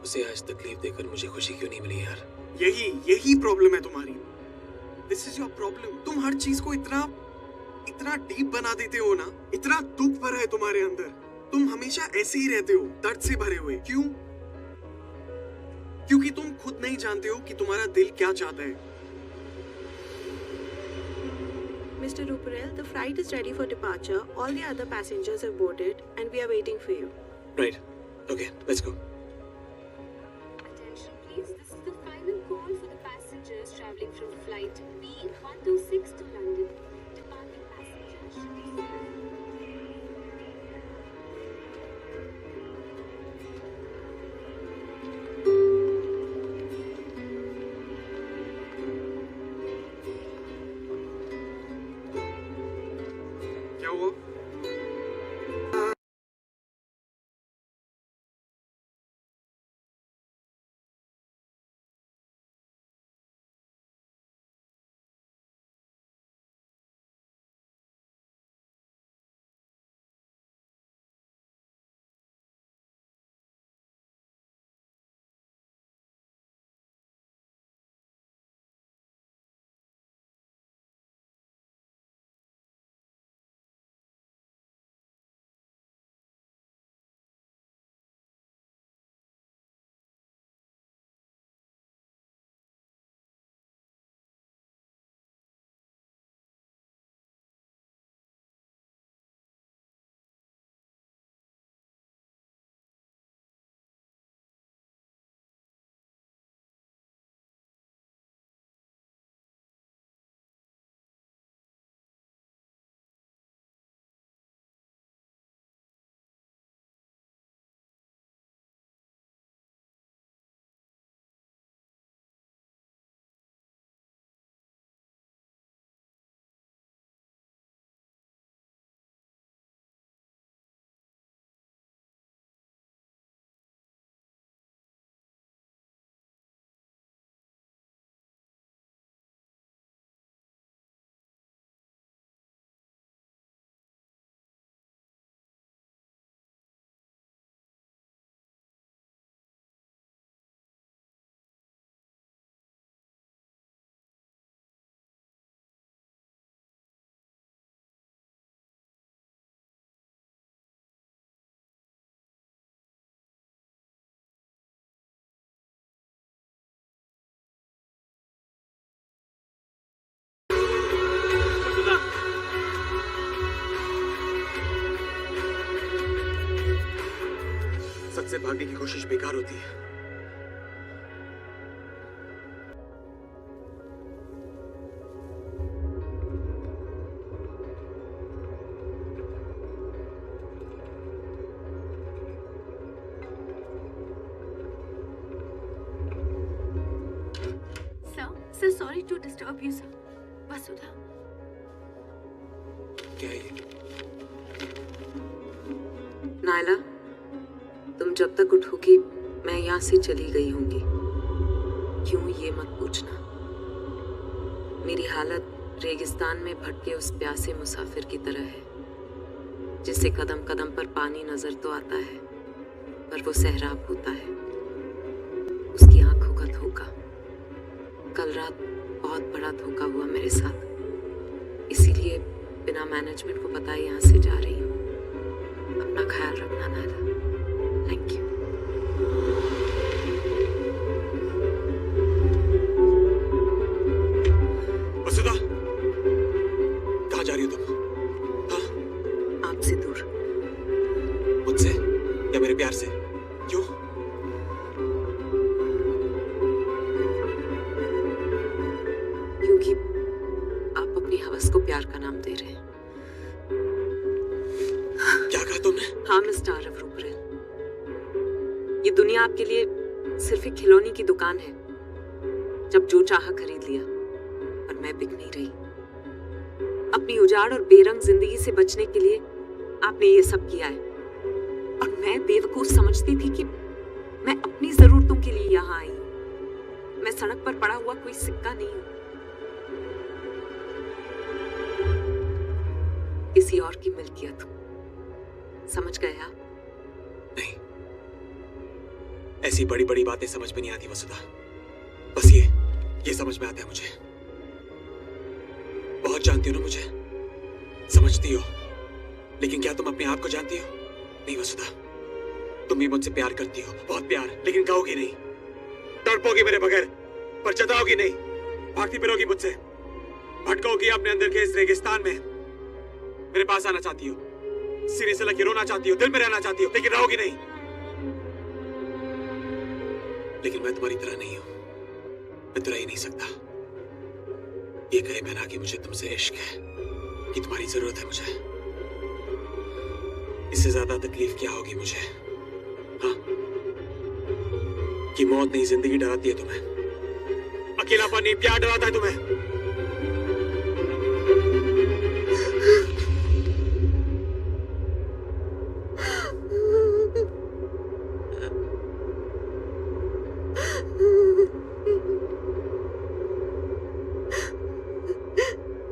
उसे आज तकलीफ देकर मुझे खुशी क्यों नहीं मिली यार? यही प्रॉब्लम है तुम्हारी। This is your problem. तुम हर चीज को इतना डीप बना देते हो ना, इतना दुख भरा है तुम्हारे अंदर। तुम हमेशा ऐसे ही रहते हो, दर्द से भरे हुए। क्यों? क्योंकि तुम खुद नहीं जानते हो कि तुम्हारा दिल क्या चाहता है। Mr. Ruparel, the flight is ready for departure. All the other passengers have boarded and we are waiting for you. Right. Okay, let's go. Attention please, this is the final call for the passengers traveling from flight B126 to London. Departing passengers should be क्या हुआ? से भागने की कोशिश बेकार होती है। Sir, sorry to disturb you, sir. वसुधा। क्या है ये? नायला, तुम जब तक उठोगी मैं यहाँ से चली गई होंगी। क्यों ये मत पूछना। मेरी हालत रेगिस्तान में भटके उस प्यासे मुसाफिर की तरह है जिसे कदम कदम पर पानी नजर तो आता है पर वो सहराब होता है। उसकी आंखों का धोखा। कल रात बहुत बड़ा धोखा हुआ मेरे साथ, इसीलिए बिना मैनेजमेंट को बताए यहाँ से जा रही हूँ। अपना ख्याल रखना नायला। Thank you. वसुधा, कहाँ जा रही हो तुम? हाँ? आपसे दूर। मुझसे या मेरे प्यार से? क्यों? क्योंकि आप अपनी हवस को प्यार का नाम दे रहे हैं। क्या कहा तुमने? हाँ मिस्टर आरव रूपरेल, ये दुनिया आपके लिए सिर्फ एक खिलौने की दुकान है। जब जो चाहा खरीद लिया, और मैं बिक नहीं रही। अपनी उजाड़ और बेरंग जिंदगी से बचने के लिए आपने ये सब किया है, और मैं बेवकूफ समझती थी कि मैं अपनी जरूरतों के लिए यहाँ आई हूँ। मैं सड़क पर पड़ा हुआ कोई सिक्का नहीं हूँ। किसी और की मिल्कियत हूँ। समझ गए आप? नहीं, ऐसी बड़ी बड़ी बातें समझ में नहीं आती वसुधा। बस ये समझ में आता है मुझे। बहुत जानती हो ना मुझे, समझती हो, लेकिन क्या तुम अपने आप को जानती हो? नहीं वसुधा, तुम भी मुझसे प्यार करती हो, बहुत प्यार, लेकिन कहोगी नहीं। तड़पोगी मेरे बगैर, पर जताओगी नहीं। भागती फिरोगी मुझसे, भटकोगी अपने अंदर के इस रेगिस्तान में। मेरे पास आना चाहती हो, सीने से लगे रोना चाहती हो, दिल में रहना चाहती हो, लेकिन रहोगी नहीं। लेकिन मैं तुम्हारी तरह नहीं हूं, मैं तो रह ही नहीं सकता। ये कहे बिना कि मुझे तुमसे इश्क है, कि तुम्हारी जरूरत है मुझे। इससे ज्यादा तकलीफ क्या होगी मुझे? हाँ? कि मौत नहीं जिंदगी डराती है तुम्हें, अकेलापन नहीं प्यार डराता है तुम्हें।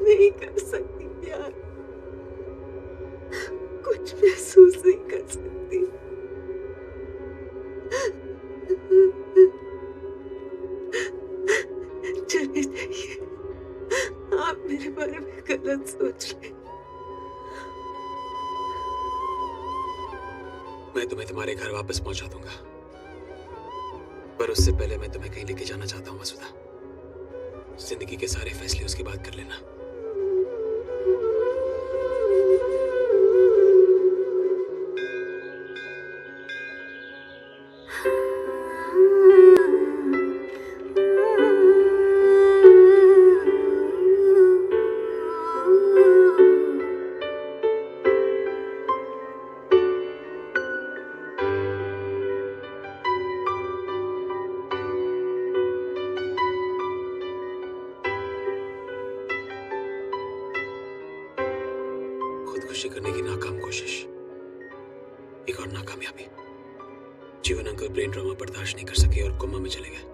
नहीं कर सकती प्यार, कुछ महसूस नहीं कर सकती। चले जाइए, आप मेरे बारे में गलत सोच रहे। मैं तुम्हें तुम्हारे घर वापस पहुंचा दूंगा, पर उससे पहले मैं तुम्हें कहीं लेके जाना चाहता हूँ वसुधा। जिंदगी के सारे फैसले उसके बाद कर लेना। खुदकुशी करने की नाकाम कोशिश, एक और नाकामयाबी। जीवन अंकल ब्रेन ट्रॉमा बर्दाश्त नहीं कर सके और कोमा में चले गए।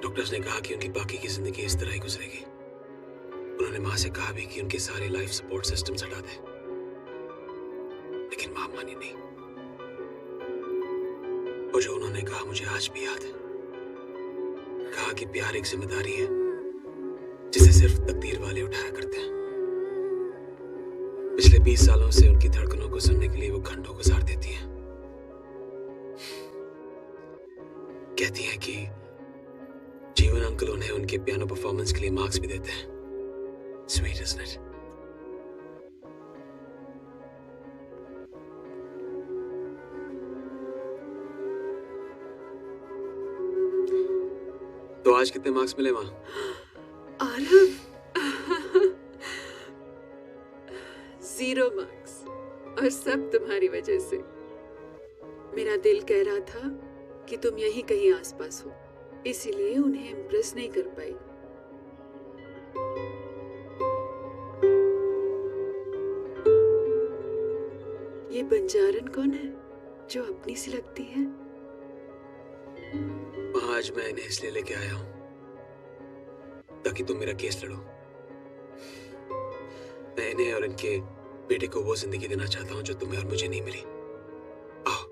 डॉक्टर्स ने कहा कि उनकी बाकी की जिंदगी इस तरह ही गुजरेगी। उन्होंने मां से कहा भी कि उनके सारे लाइफ सपोर्ट सिस्टम्स हटा दें, लेकिन मां मानी नहीं। और जो उन्होंने कहा मुझे आज भी याद है। कहा कि प्यार एक जिम्मेदारी है जिसे सिर्फ तकदीर वाले उठाया करते हैं। पिछले 20 सालों से उनकी धड़कनों को सुनने के लिए वो घंटों गुजार देती हैं। कहती हैं कि जीवन अंकल उन्हें उनके पियानो परफॉर्मेंस के लिए मार्क्स भी देते हैं। Sweet, isn't it? तो आज कितने मार्क्स मिले माँ? आरव 0 मार्क्स, और सब तुम्हारी वजह से। मेरा दिल कह रहा था कि तुम यहीं कहीं आसपास हो, इसीलिए उन्हें इम्प्रेस नहीं कर पाई। ये बंजारन कौन है जो अपनी सी लगती है? आज मैं इन्हें इसलिए लेके आया हूं ताकि तुम मेरा केस लड़ो। मैं इन्हें और इनके बेटे को वो जिंदगी देना चाहता हूं जो तुम्हें और मुझे नहीं मिली। आओ,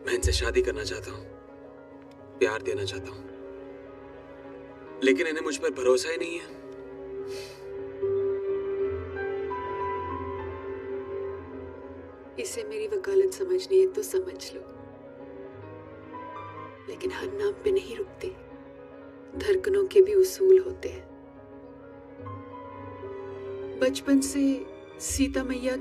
मैं इनसे शादी करना चाहता हूं, प्यार देना चाहता हूं, लेकिन इन्हें मुझ पर भरोसा ही नहीं है। इसे मेरी वकालत समझनी है तो समझ लो, लेकिन हर नाम पे नहीं रुकते, धड़कनों के भी उसूल होते हैं। बचपन से सीता मैया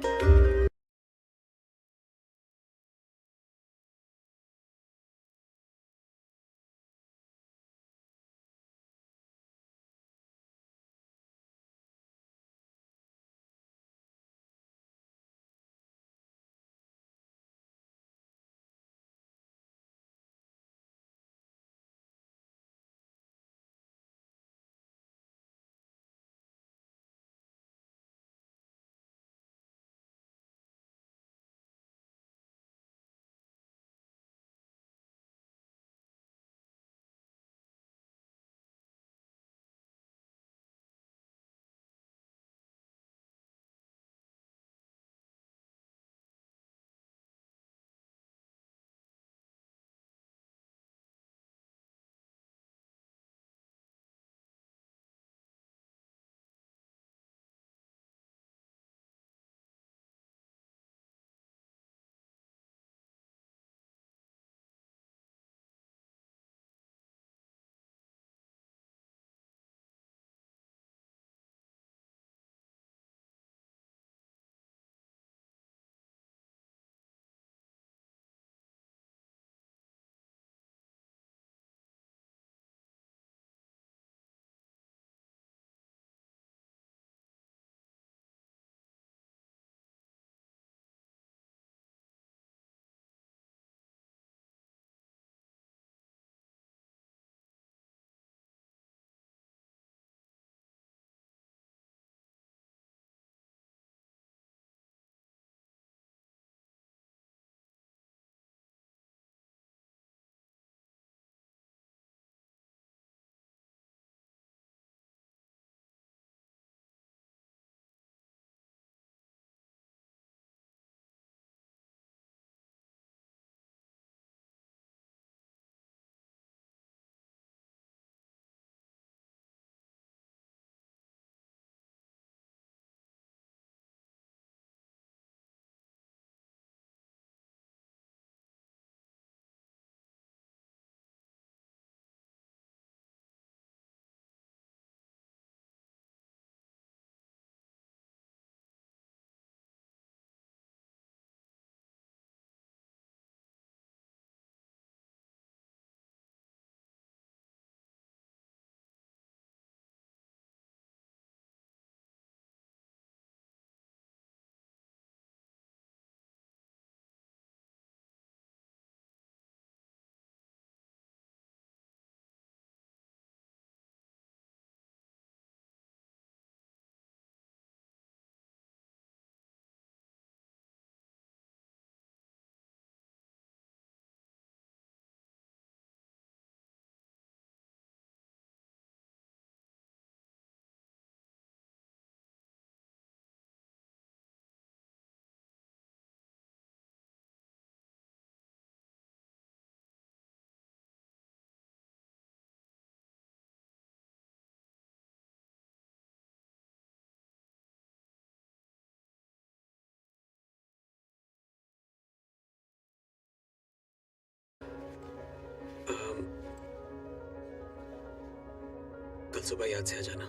कल सुबह याद से आ जाना।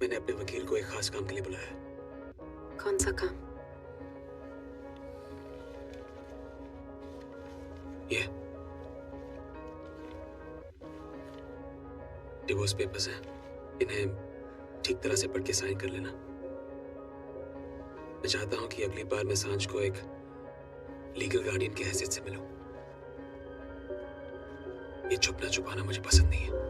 मैंने अपने वकील को एक खास काम के लिए बुलाया है। कौन सा काम? ये डिवोर्स पेपर्स हैं, इन्हें ठीक तरह से पढ़ के साइन कर लेना। मैं चाहता हूं कि अगली बार मैं सांझ को एक लीगल गार्डियन की हैसियत से मिलूं। ये छुपना छुपाना मुझे पसंद नहीं है।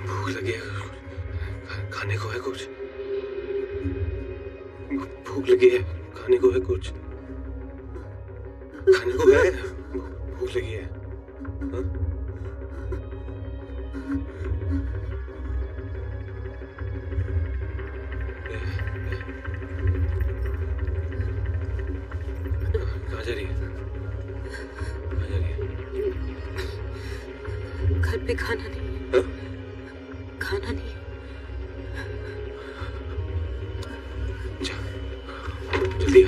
भूख लगी है, खाने को है कुछ? भूख लगी है, खाने को है कुछ? खाने को है, भूख लगी है। हाँ? कहाँ जा रही है? कहाँ जा रही है? घर पे खाना नहीं। हाँ? खाना नहीं। जा, जल्दी आ।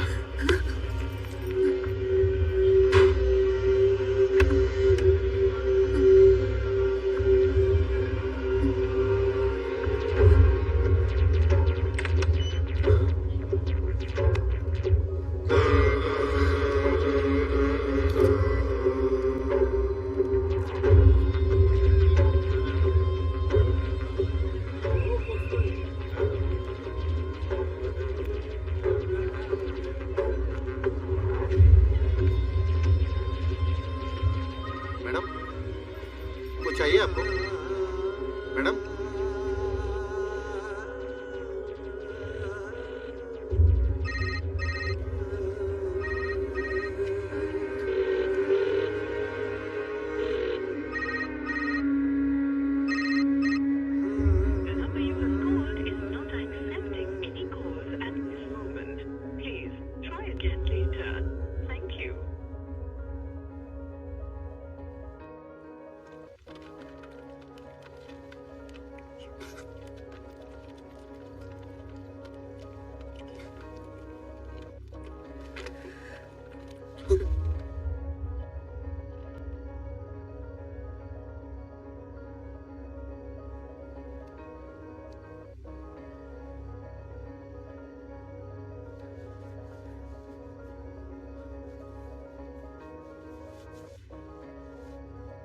चाहिए आपको मैडम?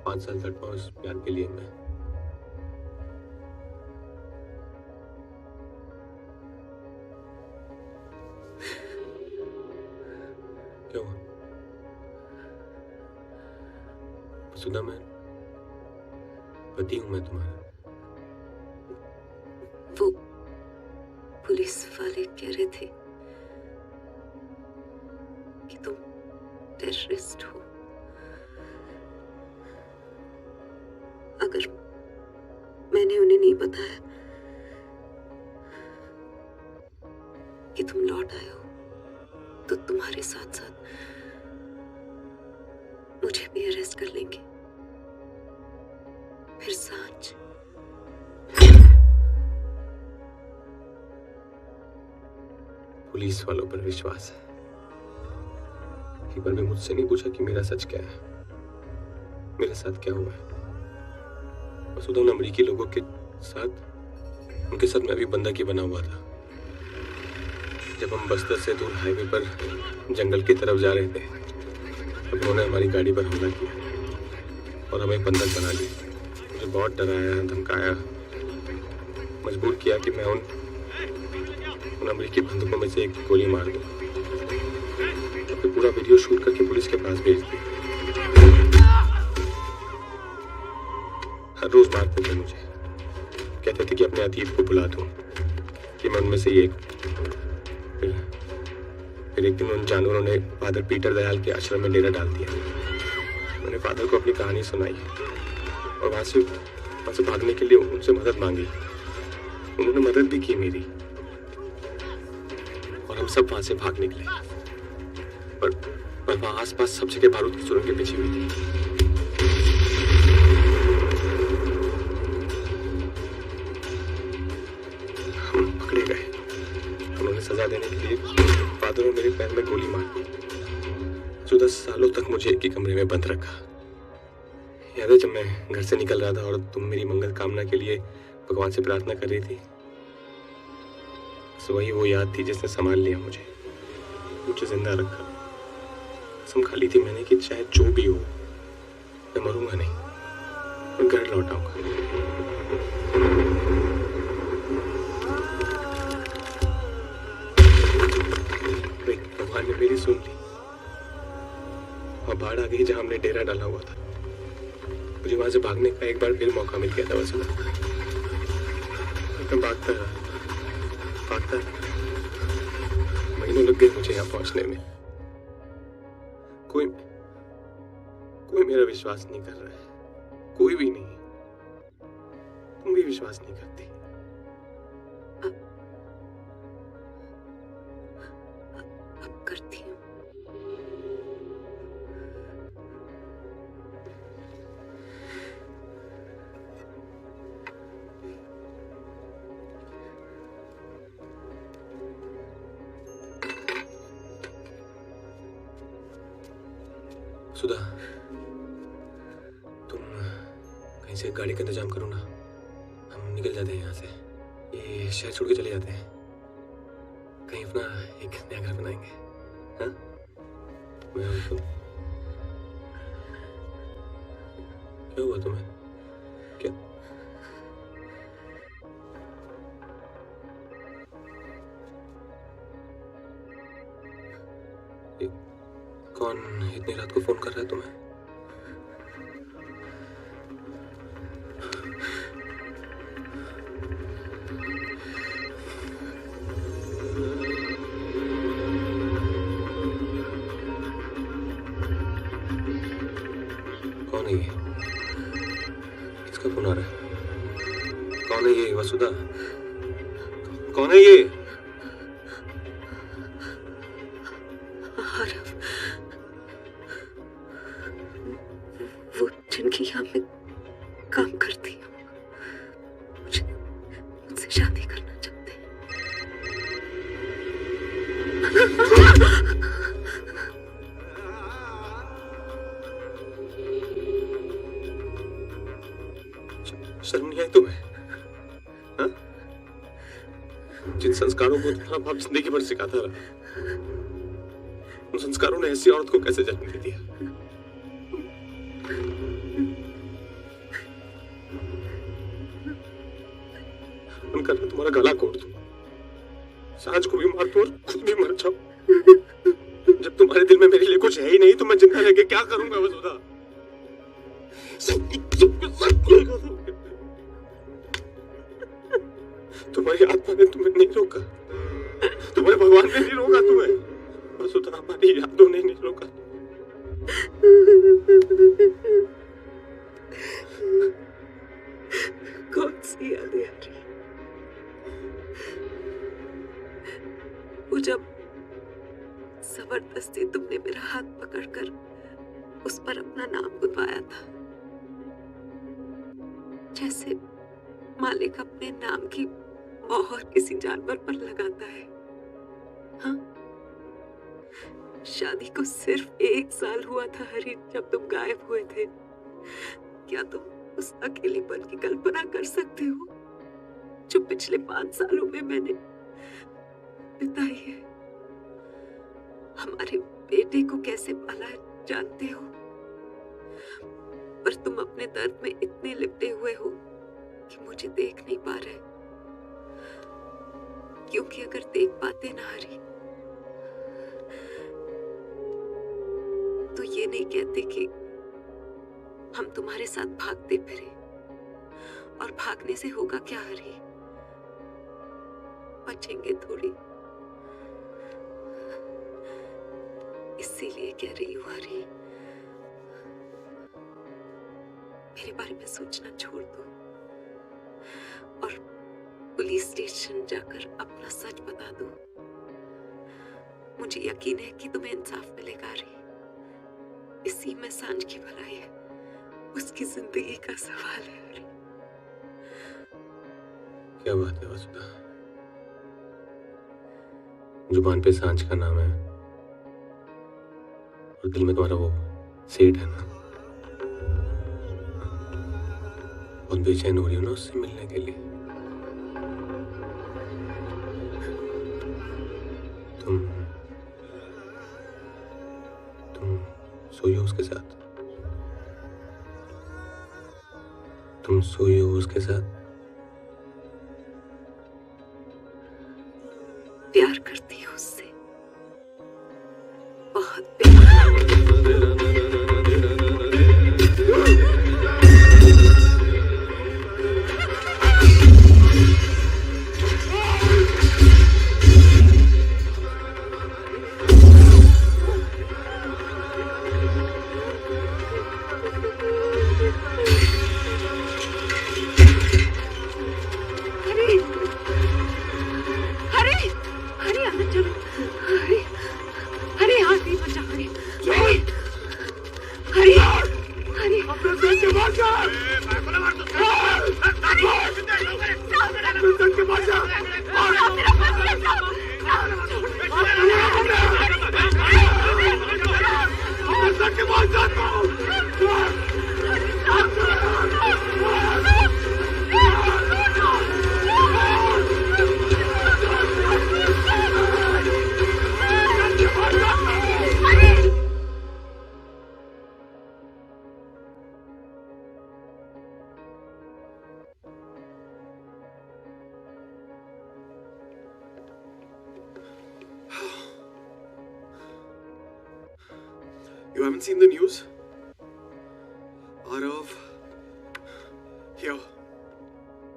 पाँच साल तक उस प्यार के लिए मैं क्या हुआ? सुधा, मैं पति हूं मैं तुम्हारा। वो पुलिस वाले कह रहे थे कि तुम टेररिस्ट हो। अगर मैंने उन्हें नहीं बताया कि तुम लौट आए हो तो तुम्हारे साथ साथ मुझे भी अरेस्ट कर लेंगे। फिर सांझ पुलिस वालों पर विश्वास है। एक बार भी मुझसे नहीं पूछा कि मेरा सच क्या है, मेरे साथ क्या हुआ है। वसुधा उन अमेरिकी लोगों के साथ, उनके साथ मैं भी बंदा की बना हुआ था। जब हम बस्तर से दूर हाईवे पर जंगल की तरफ जा रहे थे, तब उन्होंने हमारी गाड़ी पर हमला किया और हमें बंधक बना लिया। मुझे बहुत डराया, धमकाया, मजबूर किया कि मैं उन अमेरिकी बंदूकों में से एक गोली मार दूं। फिर पूरा वीडियो शूट करके पुलिस के पास भेज दिया। हर रोज मारते थे मुझे, कहते थे कि अपने अतीत को भुला दूं, कि मैं उनमें से ही एक। फिर एक दिन उन जानवरों ने फादर पीटर दयाल के आश्रम में डेरा डाल दिया। मैंने फादर को अपनी कहानी सुनाई और वहां से भागने के लिए उनसे मदद मांगी। उन्होंने मदद भी की मेरी और हम सब वहां से भाग निकले। पर वहां आसपास सब जगह बारूद की सुरंगें बिछी हुई थी। हम पकड़े गए। उन्होंने सजा देने के लिए फादर ने मेरे पैर में गोली मार दी। 14 सालों तक मुझे एक ही कमरे में बंद रखा। याद है जब मैं घर से निकल रहा था और तुम मेरी मंगल कामना के लिए भगवान से प्रार्थना कर रही थी? बस वही वो याद थी जिसने संभाल लिया मुझे जिंदा रखा। कसम खा ली थी मैंने कि चाहे जो भी हो, मैं मरूंगा नहीं, मैं घर लौट आऊंगा। भगवान ने मेरी सुन ली और बाढ़ आ गई जहां हमने डेरा डाला हुआ था। मुझे वहां से भागने का एक बार फिर मौका मिल गया था। वैसे मैं भागता रहा। महीनों लग गए मुझे यहाँ पहुंचने में। कोई मेरा विश्वास नहीं कर रहा है, कोई भी नहीं। तुम भी विश्वास नहीं करती। अब करती हूँ। सुधा, तुम कहीं से गाड़ी का इंतजाम करो ना, हम निकल जाते हैं यहाँ से। ये शहर छोड़ के चले जाते हैं, कहीं अपना एक नया घर बनाएंगे। हाँ? मैं और तुम। क्या हुआ तुम्हें? क्या? कौन इतनी रात को फोन कर रहा है तुम्हें? कौन है ये? किसका फोन आ रहा है? कौन है ये? वसुधा, कौन है ये? जिनकी यहाँ में काम करती हूँ, मुझसे शादी करना चाहते हैं। शर्म नहीं आई तुम्हें? हाँ? जिन संस्कारों को तुम्हारा बाप जिंदगी भर सिखाता रहा, उन संस्कारों ने ऐसी औरत को कैसे जन्म दे दिया? मन कर रहा तुम्हारा गला घोट दूं, सांझ को भी मार दूं और खुद भी मर जाऊं। जब तुम्हारे दिल में मेरे लिए कुछ है ही नहीं तो मैं जिंदा रह के क्या करूंगा वसुधा? तुम्हारी आत्मा ने तुम्हें नहीं रोका, तुम्हारे भगवान ने नहीं रोका तुम्हें वसुधा, हमारी यादों ने नहीं रोका। कौन सी यादें आ रही? वो जब जबरदस्ती तुमने मेरा हाथ पकड़कर उस पर अपना नाम गुदवाया था, जैसे मालिक अपने नाम की मोहर किसी जानवर पर लगाता है। हाँ, शादी को सिर्फ 1 साल हुआ था हरी जब तुम गायब हुए थे। क्या तुम उस अकेलेपन की कल्पना कर सकते हो जो पिछले 5 सालों में मैंने बिताई है? हमारे बेटे को कैसे पाला है जानते हो, पर तुम अपने दर्द में इतने लिपटे हुए हो कि मुझे देख नहीं पा रहे, क्योंकि अगर देख पाते ना हरी तो ये नहीं कहते कि हम तुम्हारे साथ भागते फिरे। और भागने से होगा क्या हरी? बचेंगे थोड़ी। इसीलिए कह रही हूँ हरी, मेरे बारे में सोचना छोड़ दो और पुलिस स्टेशन जाकर अपना सच बता दो। मुझे यकीन है कि तुम्हें इंसाफ मिलेगा हरी। इसी में सांझ की भलाई है, उसकी जिंदगी का सवाल है हरी। क्या बात है वसुधा, जुबान पे सांझ का नाम है और दिल में तुम्हारा वो सेठ है ना। बहुत बेचैन हो रही हो ना उससे मिलने के लिए। तुम सोई हो उसके साथ? तुम सोई हो उसके साथ? प्यार करती हो उससे, बहुत प्यार। You haven't seen the news? Arav, here.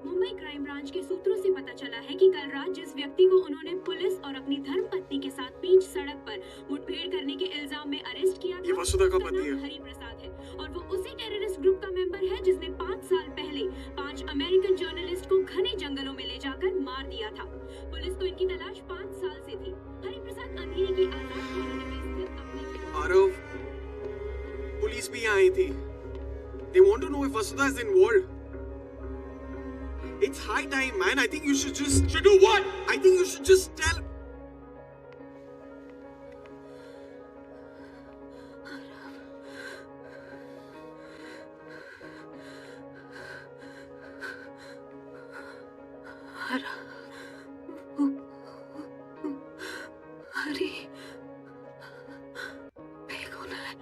Mumbai crime branch के सूत्रों से पता चला है कि कल रात जिस व्यक्ति को उन्होंने पुलिस और अपनी धर्मपत्नी के साथ बीच सड़क पर मुठभेड़ करने के इल्जाम में अरेस्ट किया था, ये वसुधा का पति है। हरि प्रसाद है और वो उसी टेररिस्ट ग्रुप का मेंबर है जिसने 5 साल पहले 5 अमेरिकन जर्नलिस्ट को घने जंगलों में ले जाकर मार दिया था। पुलिस को इनकी तलाश 5 साल से थी। हरि प्रसाद अंधेरी की आजाद कॉलोनी में स्थित अपने Arav, पुलिस भी यहाँ आई थी। They want to know if Vasudha is involved. It's high time, man. I think you should just... Should do what? I think you should just tell... हरी, बेगुनाह है।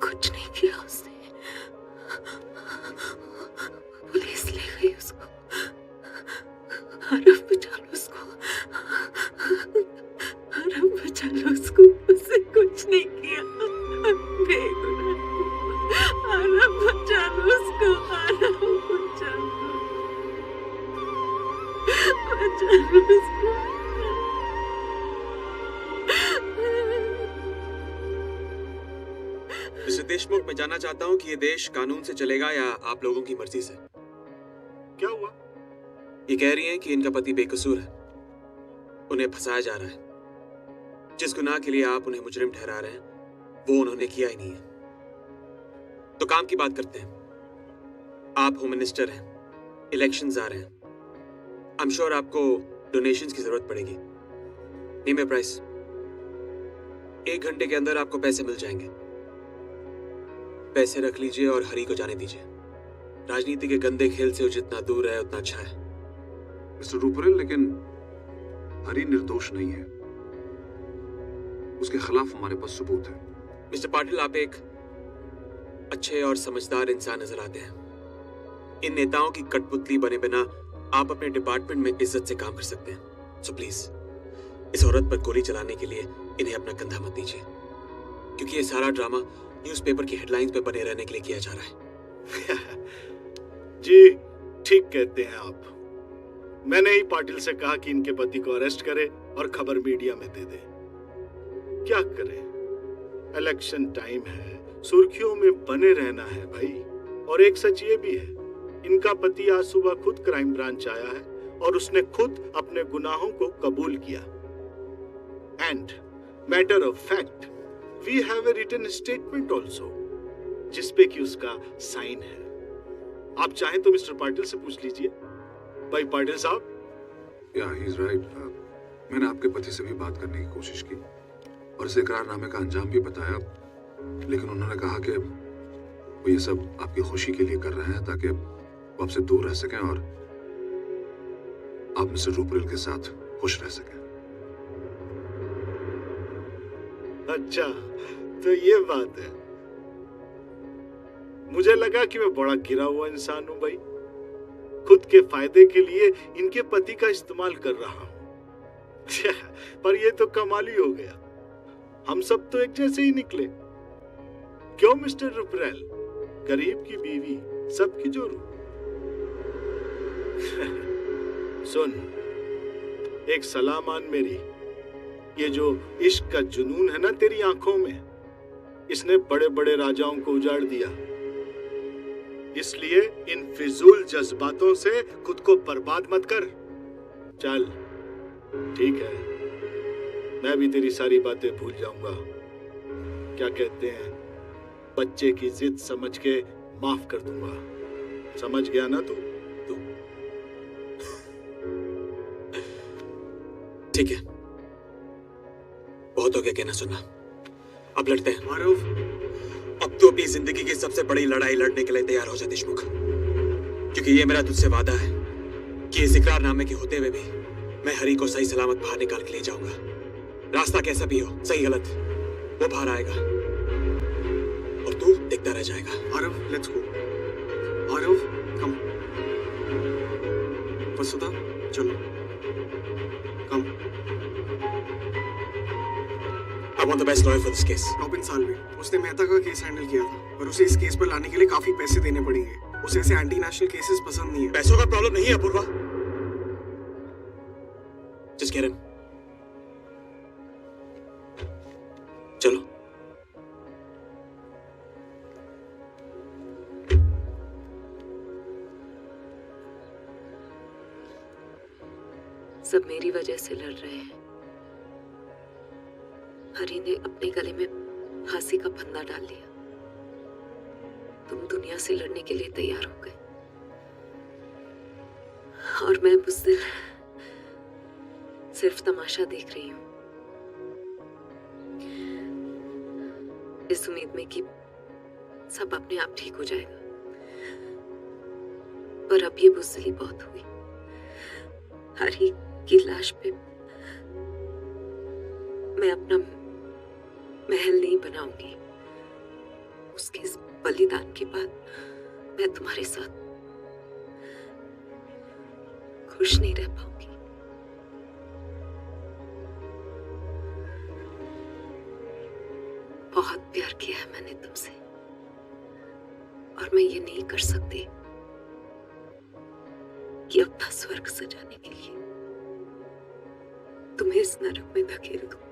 कुछ नहीं किया उसने, पुलिस ले गई उसको। आरव, बचा लो उसको। बचा लो उसको, उससे कुछ नहीं किया, बेगुनाह। आरव बचा लो उसको, आरव बचा लो, बचा लो उसको। मिस्टर देशमुख, मैं जानना चाहता हूँ कि ये देश कानून से चलेगा या आप लोगों की मर्जी से? क्या हुआ? ये कह रही हैं कि इनका पति बेकसूर है, उन्हें फंसाया जा रहा है। जिस गुनाह के लिए आप उन्हें मुजरिम ठहरा रहे हैं वो उन्होंने किया ही नहीं है। तो काम की बात करते हैं। आप होम मिनिस्टर हैं, इलेक्शंस आ रहे हैं, आई एम श्योर आपको डोनेशंस की जरूरत पड़ेगी। नेम ए प्राइस। 1 घंटे के अंदर आपको पैसे मिल जाएंगे। पैसे रख लीजिए और हरी को जाने दीजिए। राजनीति के गंदे खेल से वो जितना दूर है उतना अच्छा है। मिस्टर रूपरेल, लेकिन हरी निर्दोष नहीं है, उसके खिलाफ हमारे पास सबूत है। मिस्टर पाटिल, आप एक अच्छे और समझदार इंसान नजर आते हैं। इन नेताओं की कठपुतली बने बिना आप अपने डिपार्टमेंट में इज्जत से काम कर सकते हैं। सो प्लीज इस औरत पर गोली चलाने के लिए इन्हें अपना कंधा मत दीजिए, क्योंकि ये सारा ड्रामा न्यूज़पेपर की हेडलाइंस पे बने रहने के लिए किया जा रहा है। जी ठीक कहते हैं आप। मैंने ही पाटिल से कहा कि इनके पति को अरेस्ट करे और खबर मीडिया में दे दे। क्या करें, इलेक्शन टाइम है, सुर्खियों में बने रहना है भाई। और एक सच ये भी है, इनका पति आज सुबह खुद क्राइम ब्रांच आया है और उसने खुद अपने गुनाहों को कबूल किया। And matter of fact, we have a written statement also, जिसपे कि उसका साइन है। आप चाहें तो मिस्टर पाटिल से पूछ लीजिए। भाई पाटिल साहब। या ही इज राइट। मैंने आपके पति से भी बात करने की कोशिश की और इस इकरारनामे का अंजाम भी बताया, लेकिन उन्होंने कहा कि वो ये सब आपकी खुशी के लिए कर रहे हैं ताकि वो आपसे दूर रह सकें और आप मिस्टर रूपरेल के साथ खुश रह सकें। अच्छा, तो ये बात है। मुझे लगा कि मैं बड़ा गिरा हुआ इंसान हूं भाई, खुद के फायदे के लिए इनके पति का इस्तेमाल कर रहा हूं। पर ये तो कमाल ही हो गया, हम सब तो एक जैसे ही निकले। क्यों मिस्टर रुपरेल, गरीब की बीवी सबकी जोरू। सुन, एक सलाह मान मेरी, ये जो इश्क का जुनून है ना तेरी आंखों में, इसने बड़े बड़े राजाओं को उजाड़ दिया। इसलिए इन फिजूल जज्बातों से खुद को बर्बाद मत कर। चल ठीक है, मैं भी तेरी सारी बातें भूल जाऊंगा। क्या कहते हैं, बच्चे की जिद समझ के माफ कर दूंगा। समझ गया ना तू? ठीक है, बहुत हो गया कहना सुना, अब लड़ते हैं। मारूफ, अब तो अपनी जिंदगी की सबसे बड़ी लड़ाई लड़ने के लिए तैयार हो जा देशमुख, क्योंकि ये मेरा तुझसे वादा है कि इस इकरारनामे के होते हुए भी मैं हरी को सही सलामत बाहर निकाल के ले जाऊंगा। रास्ता कैसा भी हो, सही गलत, वो बाहर आएगा और तू देखता रह जाएगा। Aarav, let's go. Aarav, come. Vasudha, चलो, come. I want the best lawyer for this case. Robin Salve, उसने मेहता का केस हैंडल किया था, पर उसे इस केस पर लाने के लिए काफी पैसे देने पड़ेंगे। उसे ऐसे एंटी नेशनल केसेस पसंद नहीं है। पैसों का प्रॉब्लम नहीं है अपूर्वा। Just get him. चलो। सब मेरी वजह से लड़ रहे हैं। हरी ने अपने गले में फांसी का फंदा डाल लिया। तुम दुनिया से लड़ने के लिए तैयार हो गए और मैं बुज़दिल सिर्फ तमाशा देख रही हूं, इस उम्मीद में कि सब अपने आप ठीक हो जाएगा। पर अब ये बुज़दिली बहुत हुई। हरी की लाश पे मैं अपना महल नहीं बनाऊंगी। उसके इस बलिदान के बाद मैं तुम्हारे साथ खुश नहीं रह पाऊंगी। बहुत प्यार किया है मैंने तुमसे, और मैं ये नहीं कर सकती कि अपना स्वर्ग सजाने के लिए तुम्हें इस नरक में धकेल दूं।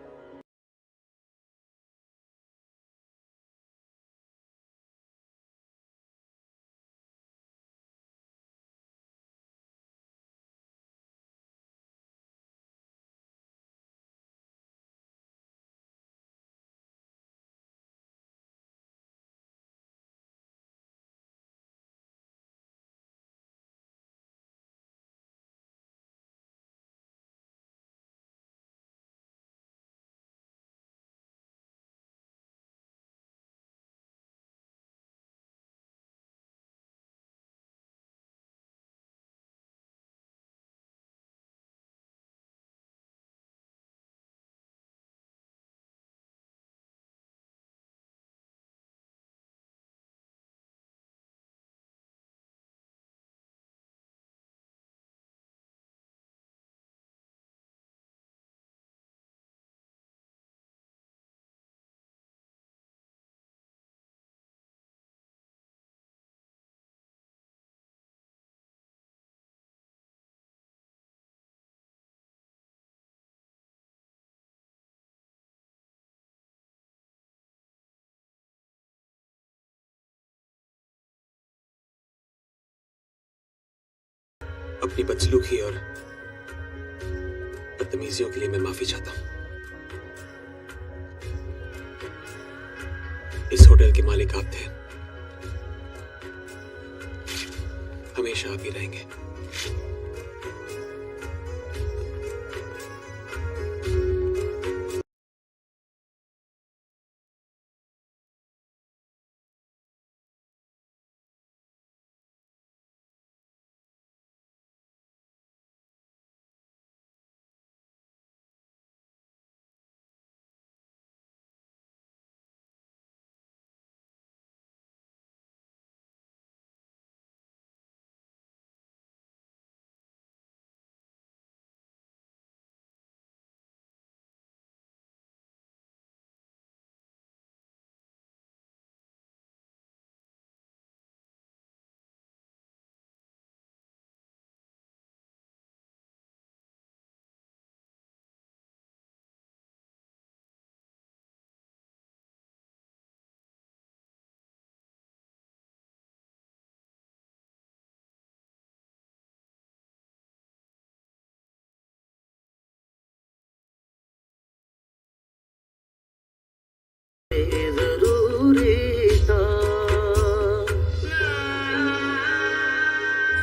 अपनी बदसलूकी और बदतमीजियों के लिए मैं माफी चाहता हूं। इस होटल के मालिक आप थे, हमेशा आप ही रहेंगे।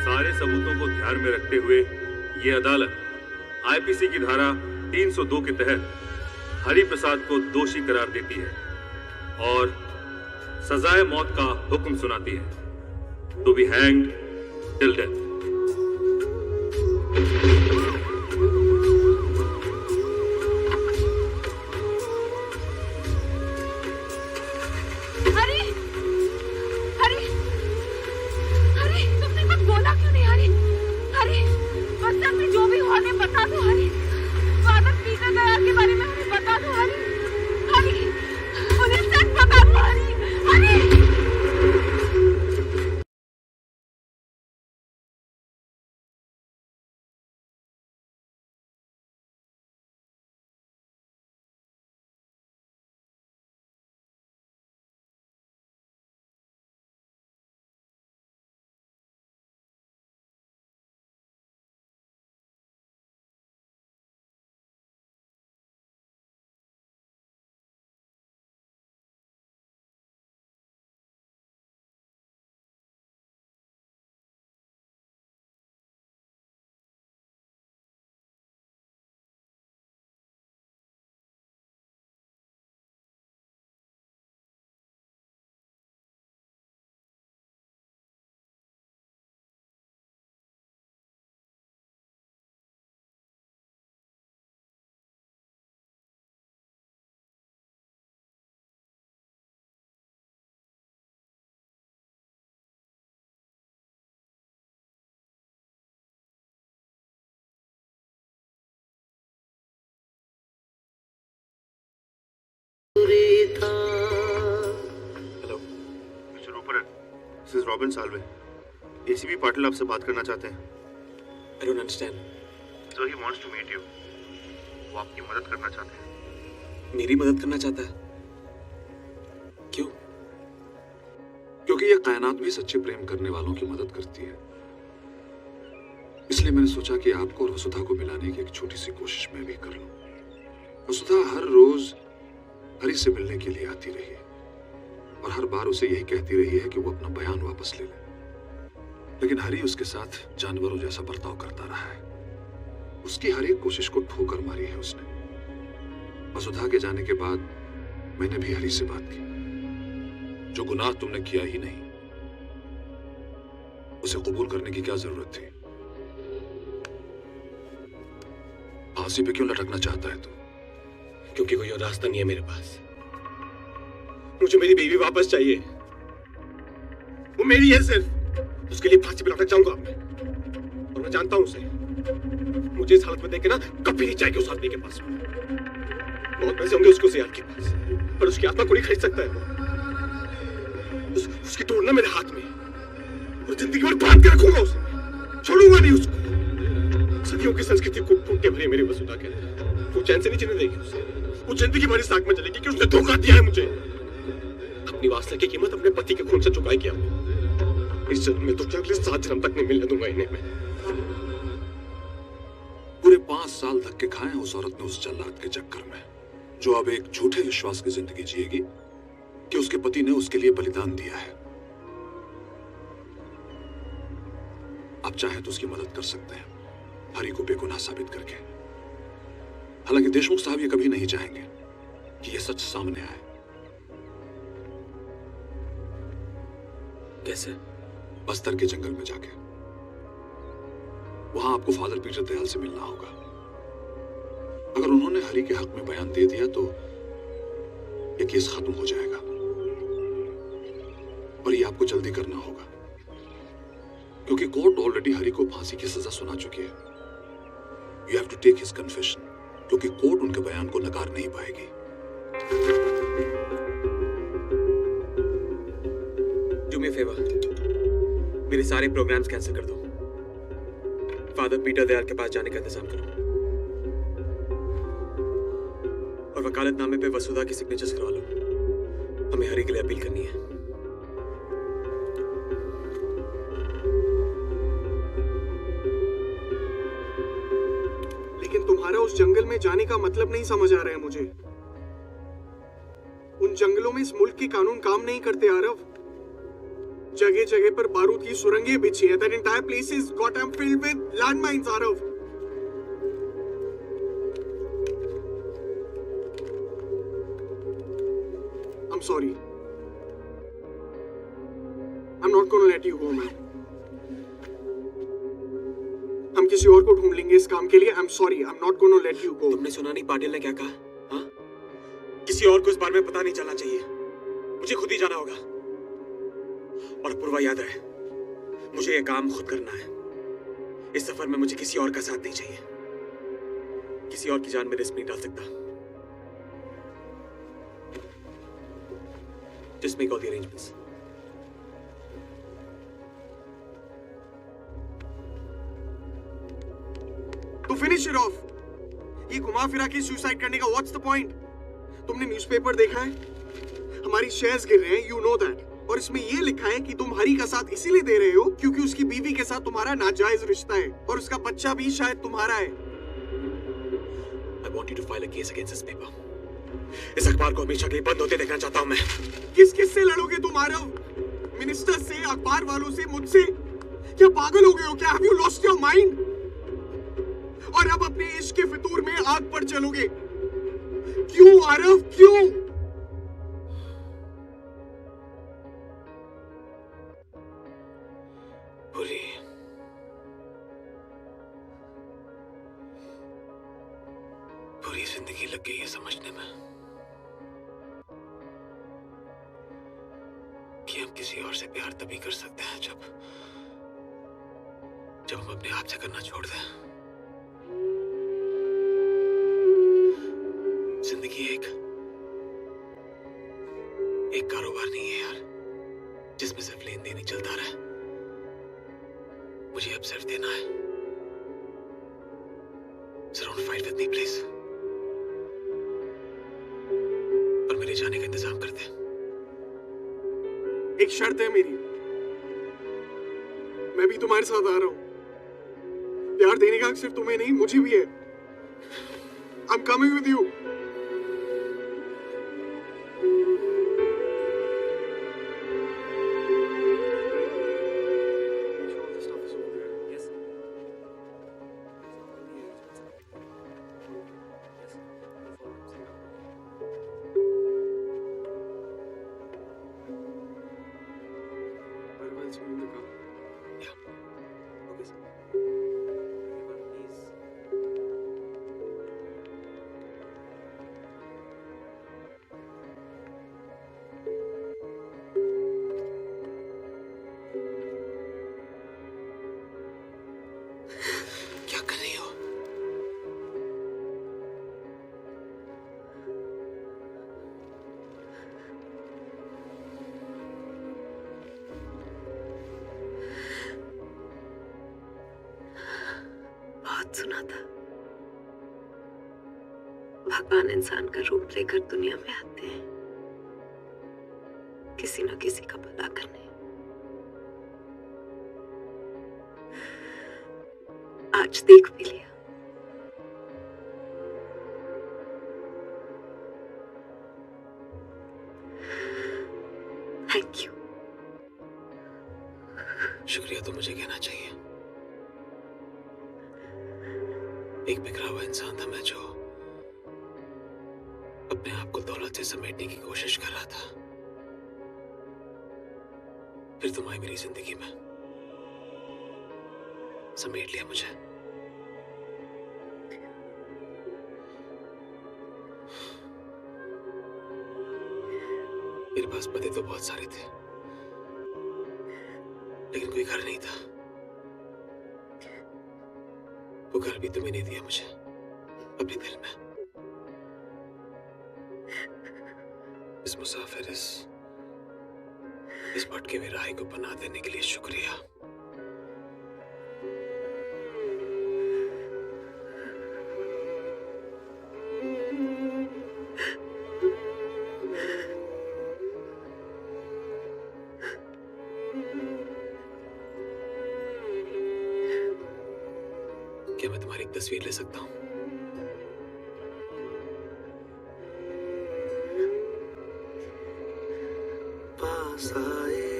सारे सबूतों को ध्यान में रखते हुए ये अदालत आईपीसी की धारा 302 के तहत हरि प्रसाद को दोषी करार देती है और सजाए मौत का हुक्म सुनाती है, to be hanged till death. बता दो हरी, फादर पीटर दयाल के बारे में हमें बता दो हरी, हरी, उन्हें सच बता दो Hari, Hari. This is Robin Salve. ACP Patil आपसे बात करना चाहते हैं। I don't understand. So he wants to meet you. वो आपकी मदद करना चाहते हैं। मेरी मदद करना चाहता है? क्यों? क्योंकि यह कायनात भी सच्चे प्रेम करने वालों की मदद करती है। इसलिए मैंने सोचा कि आपको और वसुधा को मिलाने की एक छोटी सी कोशिश मैं भी कर लूं। वसुधा हर रोज हरी से मिलने के लिए आती रही है और हर बार उसे यही कहती रही है कि वो अपना बयान वापस ले ले, लेकिन हरी उसके साथ जानवरों जैसा बर्ताव करता रहा है। उसकी हर एक कोशिश को ठोकर मारी है उसने। वसुधा के जाने के बाद मैंने भी हरी से बात की। जो गुनाह तुमने किया ही नहीं, उसे कबूल करने की क्या जरूरत थी? फांसी पे क्यों लटकना चाहता है तू? क्योंकि कोई और रास्ता नहीं है मेरे पास। मुझे मेरी बीवी वापस चाहिए। वो मेरी है सिर्फ। उसके लिए फांसी पे लटक जाऊंगा मैं। और मैं जानता हूं उसे। मुझे इस हालत में देख के ना कभी नहीं जाएगी उस आदमी के पास। बहुत पैसे होंगे उसको सियार के पास, पर उसकी आत्मा को नहीं खरीद सकता है। उसकी तोड़ना मेरे हाथ में है। और जिंदगी भर बांध के रखूंगा उसे। छोड़ूंगा नहीं उसको। सदियों की संस्कृति को फूटे भरी मेरी वसुधा के अंदर। वो चैन से नहीं जीने देगी उसे। वो जिंदगी भरी साग में चलेगी कि उसने धोखा दिया है मुझे। अपनी वासना की कीमत अपने पति के खून से चुकाई किया। इस जन्म में तो क्या अगले 7 जन्म तक नहीं मिलने दूंगा इन्हें मैं। पूरे 5 साल धक्के खाए उस औरत ने उस जल्लाद के चक्कर में, जो अब एक झूठे विश्वास की जिंदगी जिएगी कि उसके पति ने उसके लिए बलिदान दिया है। आप चाहे तो उसकी मदद कर सकते हैं, हरी को बेगुनाह साबित करके। हालांकि देशमुख साहब ये कभी नहीं चाहेंगे कि यह सच सामने आए। कैसे? बस्तर के जंगल में जाके। वहां आपको फादर पीटर दयाल से मिलना होगा। अगर उन्होंने हरी के हक में बयान दे दिया तो यह केस खत्म हो जाएगा। और ये आपको जल्दी करना होगा, क्योंकि कोर्ट ऑलरेडी हरी को फांसी की सजा सुना चुकी है। You have to take his confession, क्योंकि कोर्ट उनके बयान को नकार नहीं पाएगी। डू मी अ फेवर, मेरे सारे प्रोग्राम्स कैंसिल कर दो। फादर पीटर दयाल के पास जाने का इंतजाम करो और वकालतनामे पे वसुधा की सिग्नेचर्स करवा लो। हमें हरी के लिए अपील करनी है। लेकिन तुम्हारा उस जंगल में जाने का मतलब नहीं समझ आ रहा है मुझे। उन जंगलों में इस मुल्क के कानून काम नहीं करते आरव। जगह जगह पर बारूद की सुरंगें बिछी हैं। That entire place is goddamn filled with landmines, Aarav. I'm sorry. I'm not gonna let you go, man. हम किसी और को ढूंढ लेंगे इस काम के लिए। I'm sorry. I'm not gonna let you go. तुमने सुना नहीं पाटिल ने क्या कहा? हाँ? किसी और को इस बारे में पता नहीं चलना चाहिए। मुझे खुद ही जाना होगा। और पूर्वा याद रहे, मुझे ये काम खुद करना है। इस सफर में मुझे किसी और का साथ नहीं चाहिए। किसी और की जान में रिस्क नहीं डाल सकता। Just make all the arrangements. To finish it off, ये घुमा फिरा के सुसाइड करने का what's the point? तुमने न्यूज़पेपर देखा है? हमारी शेयर्स गिर रहे हैं, you know that. और इसमें ये लिखा है कि तुम हरी का साथ इसीलिए दे रहे हो क्योंकि उसकी बीवी के साथ तुम्हारा नाजायज रिश्ता है और उसका बच्चा भी शायद तुम्हारा है। I want you to file a case against this paper. इस अखबार को हमेशा के लिए बंद होते देखना चाहता हूं मैं। किस से लड़ोगे तुम आरव? मिनिस्टर से, अखबार वालों से, मुझसे? क्या पागल हो गए हो क्या? Have you lost your mind? और अब अपने इश्क के फितूर में आग पर चलोगे? क्यों आरव, क्यों? पूरी जिंदगी लग गई है समझने में कि हम किसी और से प्यार तभी कर सकते हैं जब हम अपने आप से करना छोड़ दें। जिंदगी एक कारोबार नहीं है यार, जिसमें सिर्फ लेन देन ही चलता रहा। मुझे अब सिर्फ देना है। So don't fight with me, please. और मेरे जाने का इंतजाम कर दे। एक शर्त है मेरी, मैं भी तुम्हारे साथ आ रहा हूं। प्यार देने का हक सिर्फ तुम्हें नहीं, मुझे भी है। I'm coming with you. क्या कर रही हो? बहुत सुना था भगवान इंसान का रूप लेकर दुनिया में आते हैं किसी न किसी का भला करने। आज देख भी लिया। Thank you. शुक्रिया तो मुझे कहना चाहिए। एक बिखरा हुआ इंसान था मैं, जो अपने आप को दौलत से समेटने की कोशिश कर रहा था। फिर तुम आई मेरी जिंदगी में, समेट लिया मुझे। मेरे पास पते तो बहुत सारे थे, लेकिन कोई घर नहीं था। वो घर भी तुम्हें नहीं दिया मुझे अपने दिल में। इस मुसाफिर, इस भटके हुए राही को पनाह देने के लिए शुक्रिया। क्या मैं तुम्हारी एक तस्वीर ले सकता हूँ? पास आए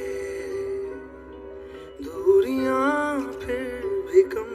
दूरियां फिर भी कम।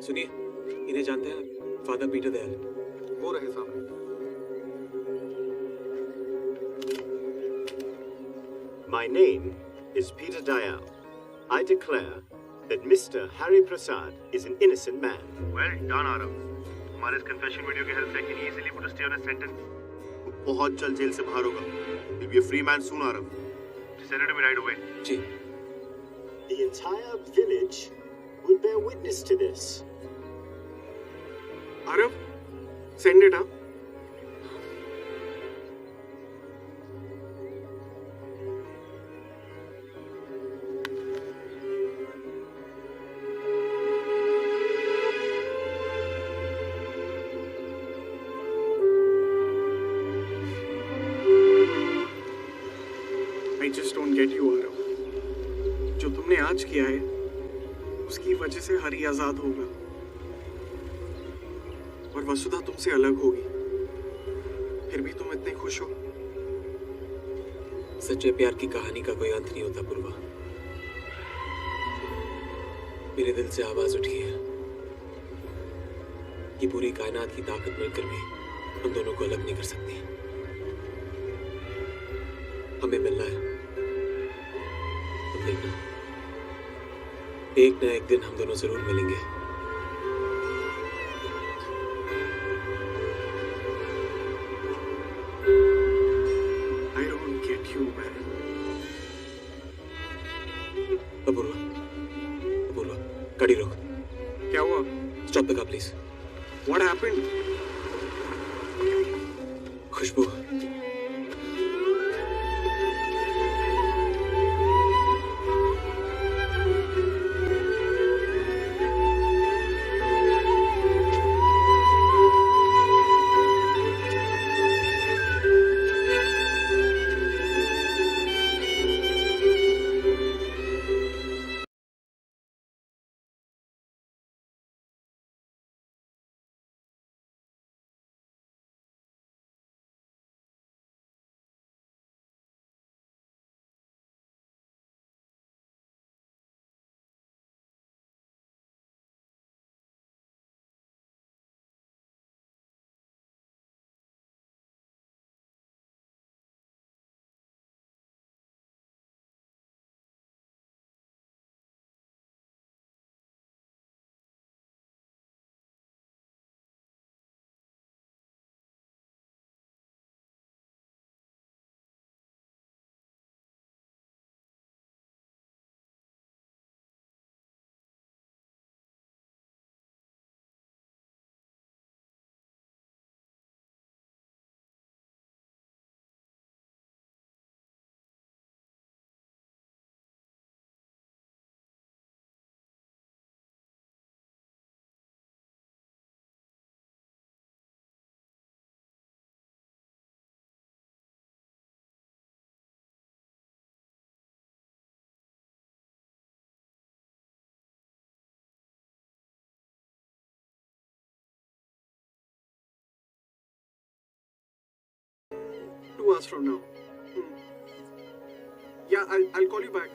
सुनिए, इन्हें जानते हैं आप? Father Peter Dayal. वो रहे सामने। My name is Peter Dayal. I declare that Mr. Hari Prasad is an innocent man. Well done, Arav. हमारे इस confession video की help से can easily put a stay on a sentence. बहुत जल्द jail से बाहर होगा. He'll be a free man soon, Arav. Send it to me right away. Ji. The entire village will bear witness to this. Arav, send it up. I just don't get you, Arav. जो तुमने आज किया है, उसकी वजह से हरी आजाद होगा और वसुधा तुमसे अलग होगी. फिर भी तुम इतने खुश हो. सच्चे प्यार की कहानी का कोई अंत नहीं होता पूर्वा. मेरे दिल से आवाज उठी है कि पूरी कायनात की ताकत मिलकर भी हम दोनों को अलग नहीं कर सकती. हमें मिलना है. तुम देखना, एक ना एक दिन हम दोनों जरूर मिलेंगे. I don't get you, man. Apoorva, गाड़ी रोक. क्या हुआ? Stop the car please. What happened? Khushboo. Two hours from now. Yeah, I'll call you back.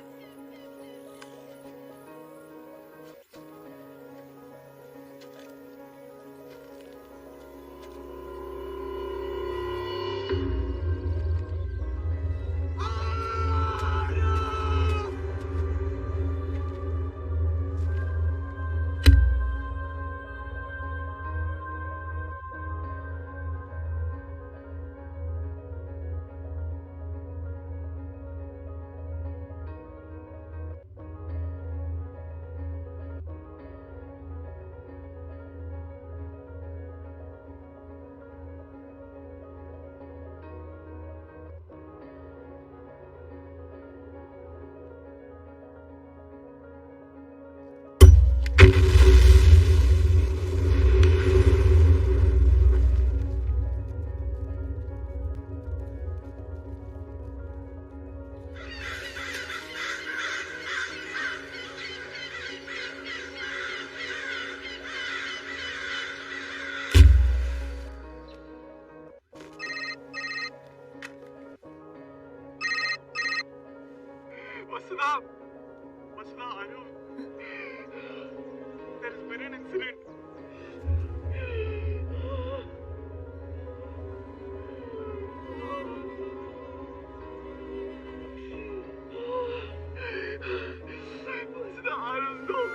Masna, I know. There has been an incident. Masna, I don't know.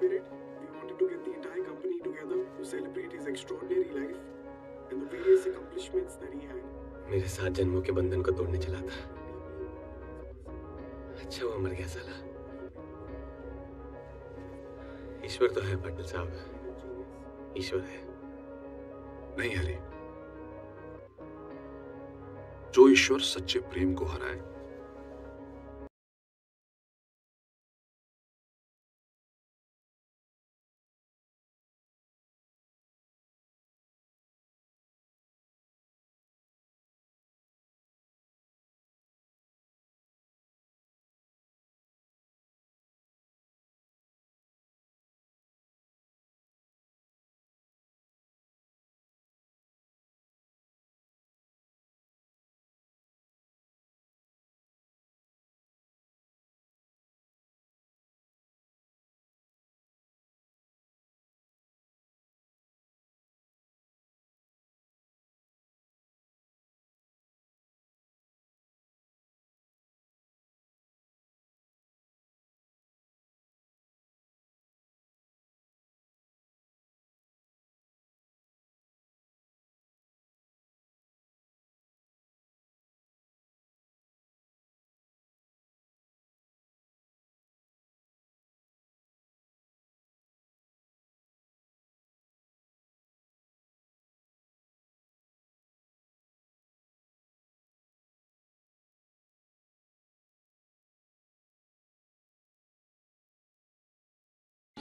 spirit, we wanted to get the entire company together to celebrate his extraordinary life and the various accomplishments that he had. मेरे 7 जन्मों के बंधन को तोड़ने चला था। अच्छा वो मर गया साला। ईश्वर तो है पाटिल साहब, ईश्वर है। नहीं हरी, जो ईश्वर सच्चे प्रेम को हराए